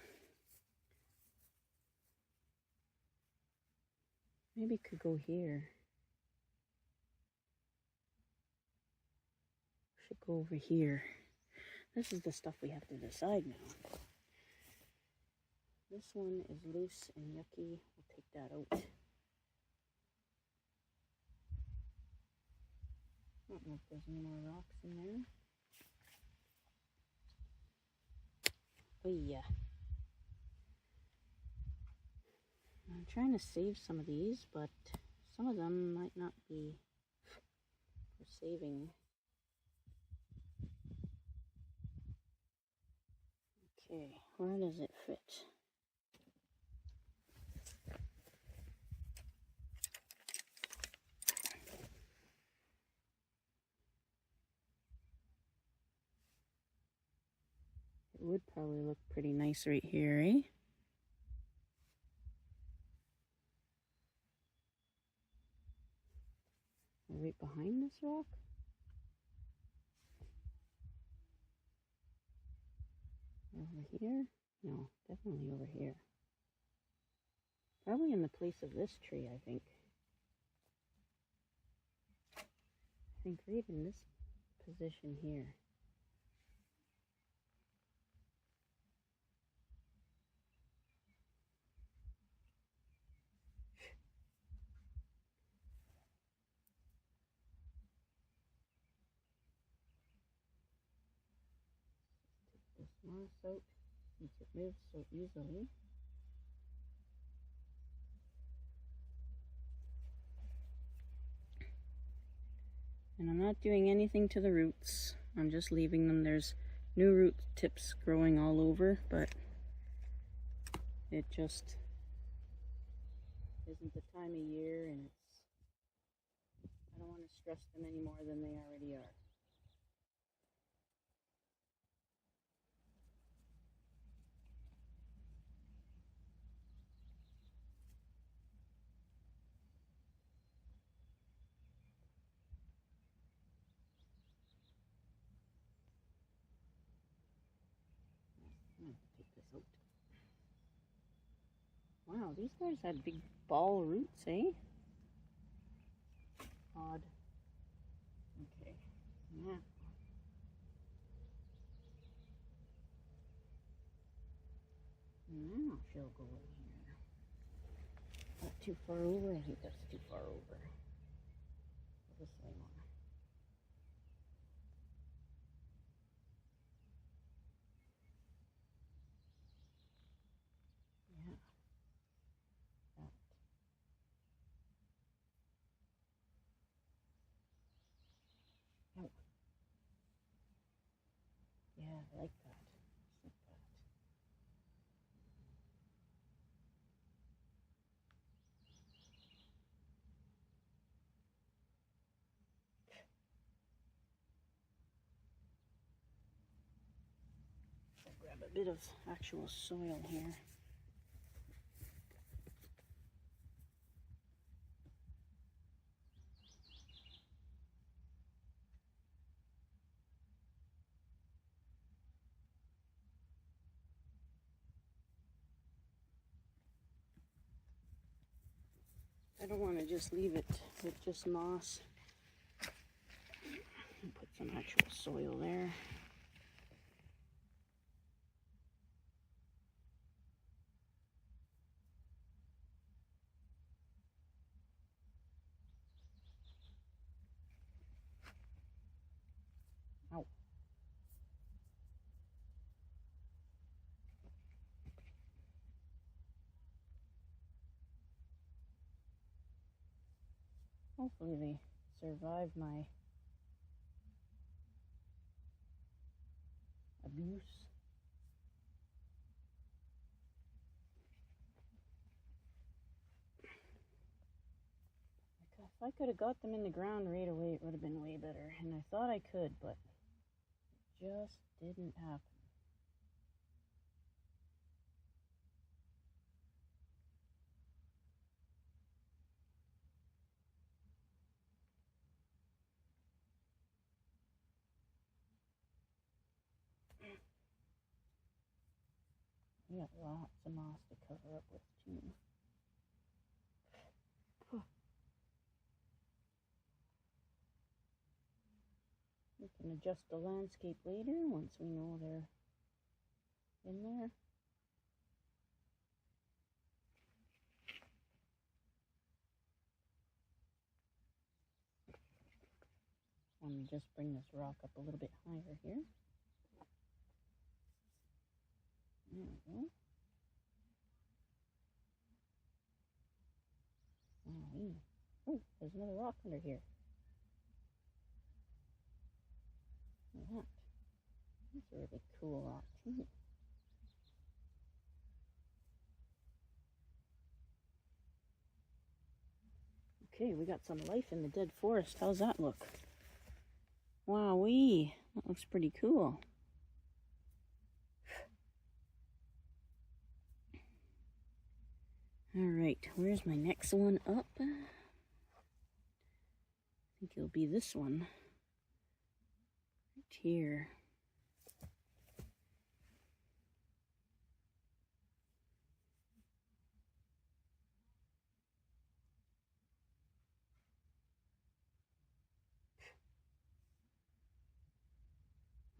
maybe could go here. Should go over here. This is the stuff we have to decide now. This one is loose and yucky. We'll take that out. I don't know if there's any more rocks in there. Oh yeah. I'm trying to save some of these, but some of them might not be for saving. Okay, where does it fit? It would probably look pretty nice right here, eh? Right behind this rock? Over here? No, definitely over here. Probably in the place of this tree, I think. I think right in this position here. Take this moss out since it moves so easily. And I'm not doing anything to the roots. I'm just leaving them. There's new root tips growing all over, but it just isn't the time of year, and I don't want to stress them any more than they already are. I'm going to take this out. Wow, these guys had big ball roots, eh? Odd. Okay. Now. Now she'll go in here. Not too far over. I think that's too far over. This way more. Yeah. That. Oh. Yeah, I like that. Like that. I'll grab a bit of actual soil here. I don't want to just leave it with just moss. Put some actual soil there. Ow. Hopefully they survive my abuse. If I could have got them in the ground right away, it would have been way better. And I thought I could, but it just didn't happen. We got lots of moss to cover up with too. We can adjust the landscape later once we know they're in there. I'm just bring this rock up a little bit higher here. There we go. Oh, there's another rock under here. Look at that. That's a really cool rock too. Okay, we got some life in the dead forest. How's that look? Wowee, that looks pretty cool. Alright, where's my next one up? I think it'll be this one. Right here.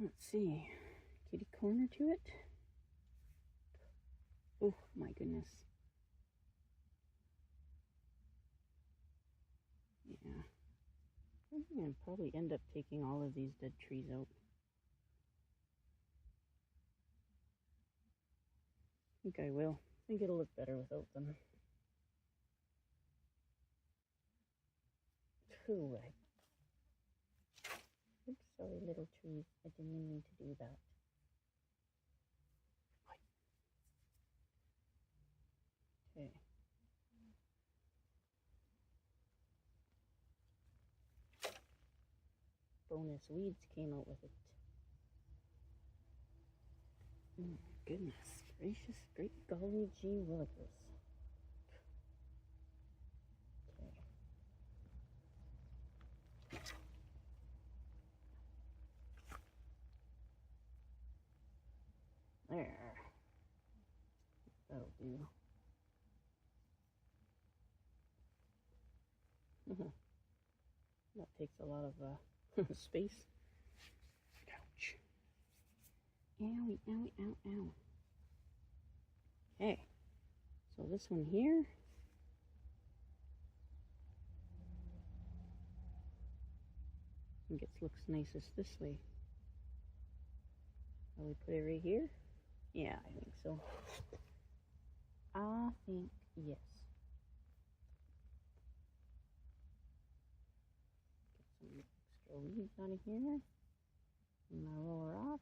Let's see. Kitty corner to it. Oh my goodness. Yeah. I think I'll probably end up taking all of these dead trees out. I think I will. I think it'll look better without them. Ooh, oops, sorry, little trees. I didn't mean to do that. Okay. Bonus weeds came out with it. Oh my goodness gracious, great golly gee willikers. Okay. There. That'll do. That takes a lot of space. Ouch. Owie, owie, ow, ow. Okay. So this one here. I think it looks nicest this way. Will we put it right here? Yeah, I think so. I think yes. Get some extra leaves out of here. And my little rock.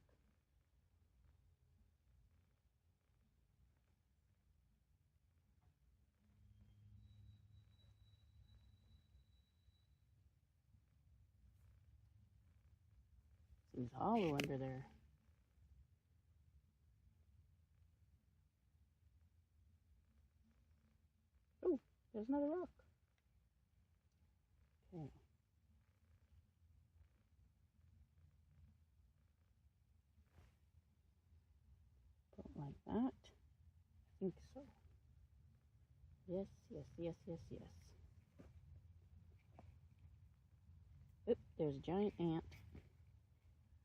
Seems hollow under there. Oh, there's another rock. Okay. Put it like that. I think so. Yes, yes, yes, yes, yes. Oop, there's a giant ant.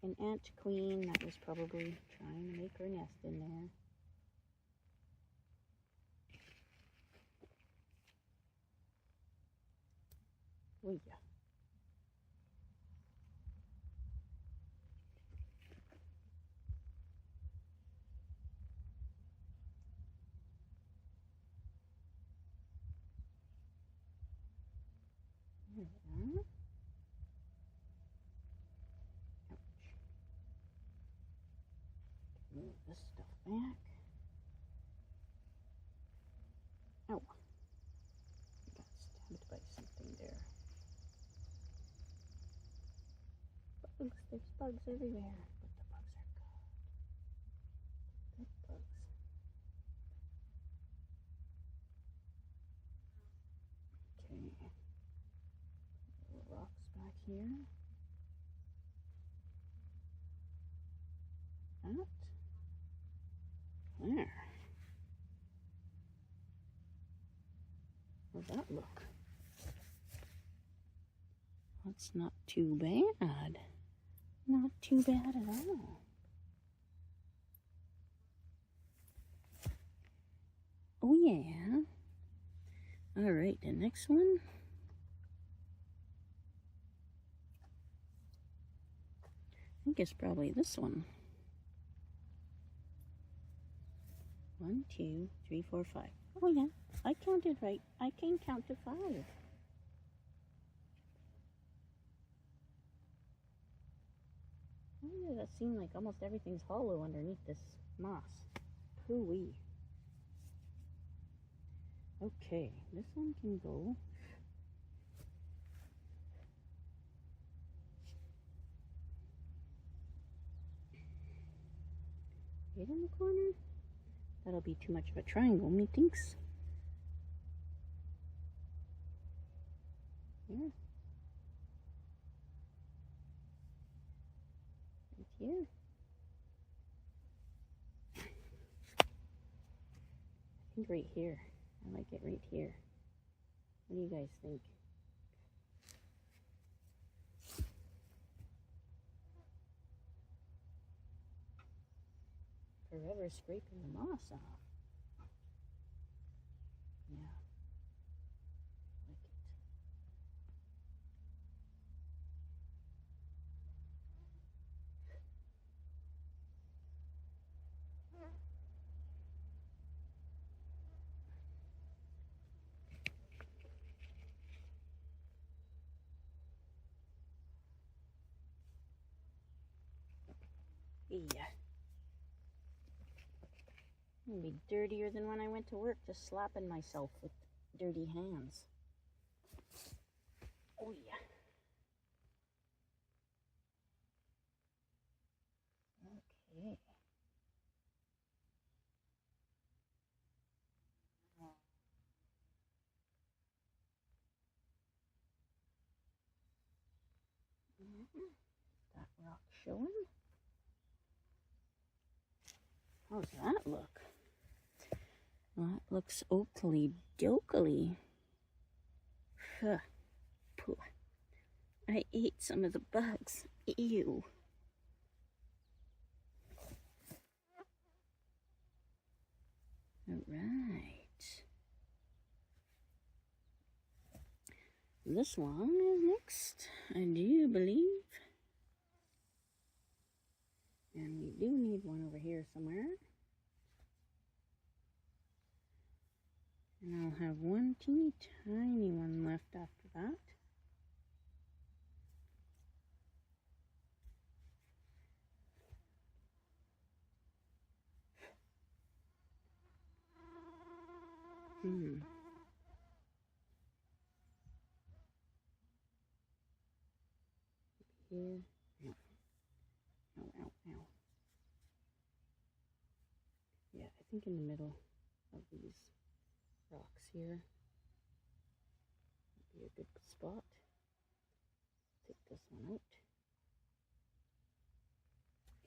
An ant queen that was probably trying to make her nest in there. Oh yeah. There we are. Ouch. Move this stuff back. Ow. I got stabbed by something there. Bugs, there's bugs everywhere. But the bugs are good. Good bugs. Okay. Little rocks back here. That. There. How's that look? That's not too bad. Not too bad at all. Oh yeah. All right, the next one. think it's probably this one. 1, 2, 3, 4, 5. Oh yeah, I counted right. I can count to 5. Why does it seem like almost everything's hollow underneath this moss? Hoo-wee. Okay, this one can go. Right in the corner. That'll be too much of a triangle, methinks. Here. Right here. I think right here. I like it right here. What do you guys think? Forever scraping the moss off. Yeah. Like it. Yeah. It'll be dirtier than when I went to work, just slapping myself with dirty hands. Oh yeah. Okay. That rock showing. How's that look? That looks oaky dokily. Huh. Pooh. I ate some of the bugs. Ew. Alright. This one is next, I do believe. And we do need one over here somewhere. And I'll have one teeny tiny one left after that. Here. No. Ow, ow, ow. Yeah, I think in the middle of these rocks here would be a good spot. Take this one out.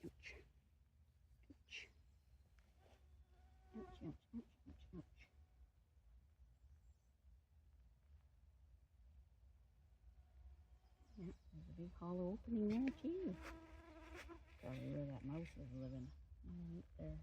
Ouch. Ouch. Ouch, ouch, ouch, ouch, ouch. Yeah, there's a big hollow opening there too. Probably where that mouse was living. Right there.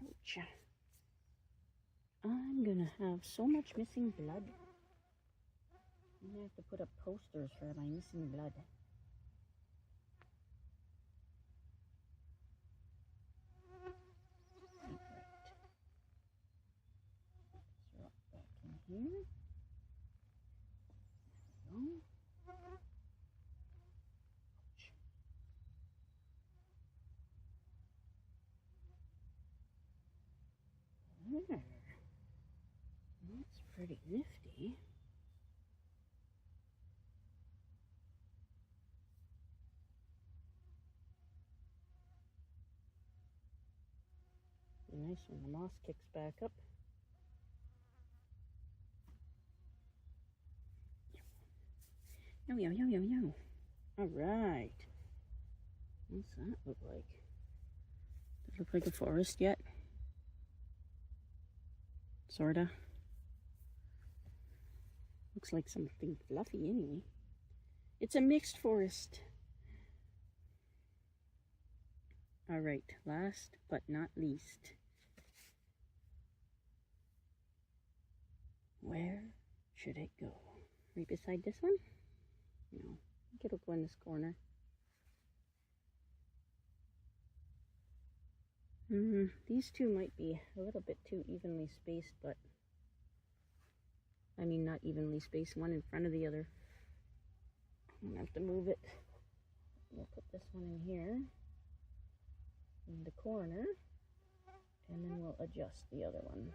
Ouch. I'm gonna have so much missing blood. I'm gonna have to put up posters for my missing blood. Right. Let's drop back in here. There we go. There. That's pretty nifty. Be nice when the moss kicks back up. Yo, yo, yo, yo, yo. All right. What's that look like? Does it look like a forest yet? sorta. Looks like something fluffy anyway. It's a mixed forest. Alright, last but not least. Where should it go? Right beside this one? No, I think it'll go in this corner. These two might be a little bit too evenly spaced, but I mean not evenly spaced, one in front of the other. I'm gonna have to move it. We'll put this one in here, in the corner, and then we'll adjust the other one.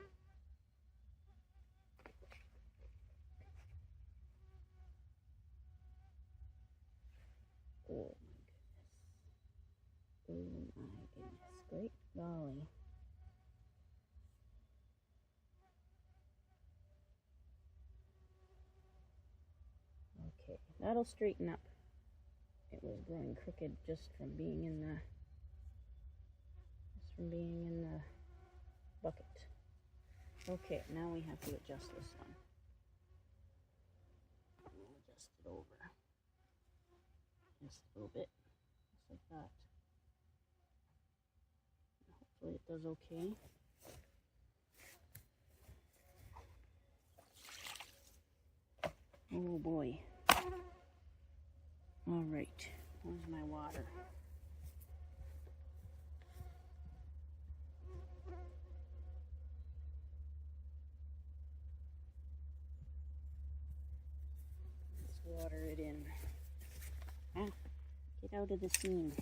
Oh my goodness. Oh my goodness. Great golly. Okay, that'll straighten up. It was growing crooked just from being in the bucket. Okay, now we have to adjust this one. We'll adjust it over. Just a little bit, just like that. Hopefully it does okay. Oh boy. All right, where's my water? Let's water it in. Ah, get out of the seam.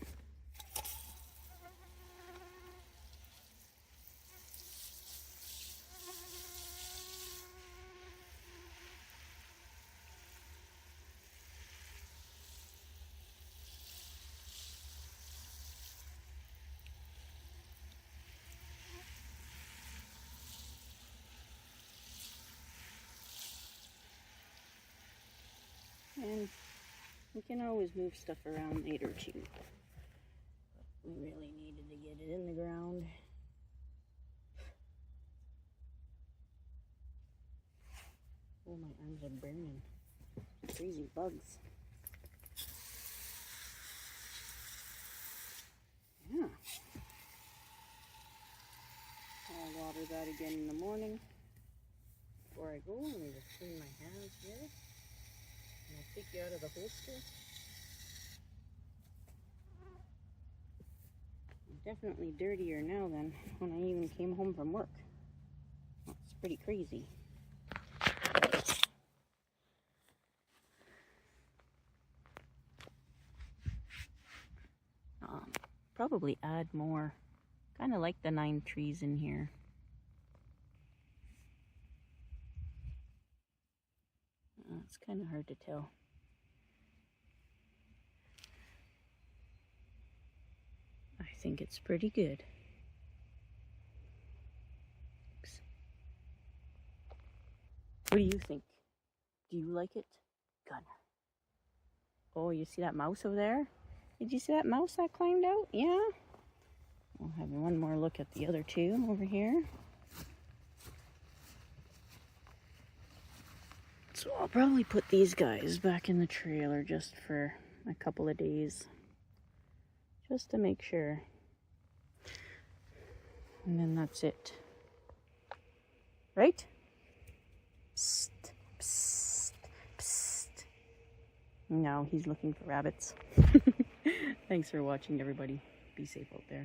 And we can always move stuff around later too. We really needed to get it in the ground. Oh, my arms are burning. Crazy bugs. Yeah. I'll water that again in the morning. Before I go, let me just clean my hands here. And I'll take you out of the holster. I'm definitely dirtier now than when I even came home from work. That's pretty crazy. Probably add more. Kind of like the 9 trees in here. It's kind of hard to tell. I think it's pretty good. What do you think? Do you like it? Gunner. Oh, you see that mouse over there? Did you see that mouse that climbed out? Yeah. We'll have one more look at the other two over here. So I'll probably put these guys back in the trailer just for a couple of days. Just to make sure. And then that's it. Right? Psst, psst, psst. No, he's looking for rabbits. Thanks for watching, everybody. Be safe out there.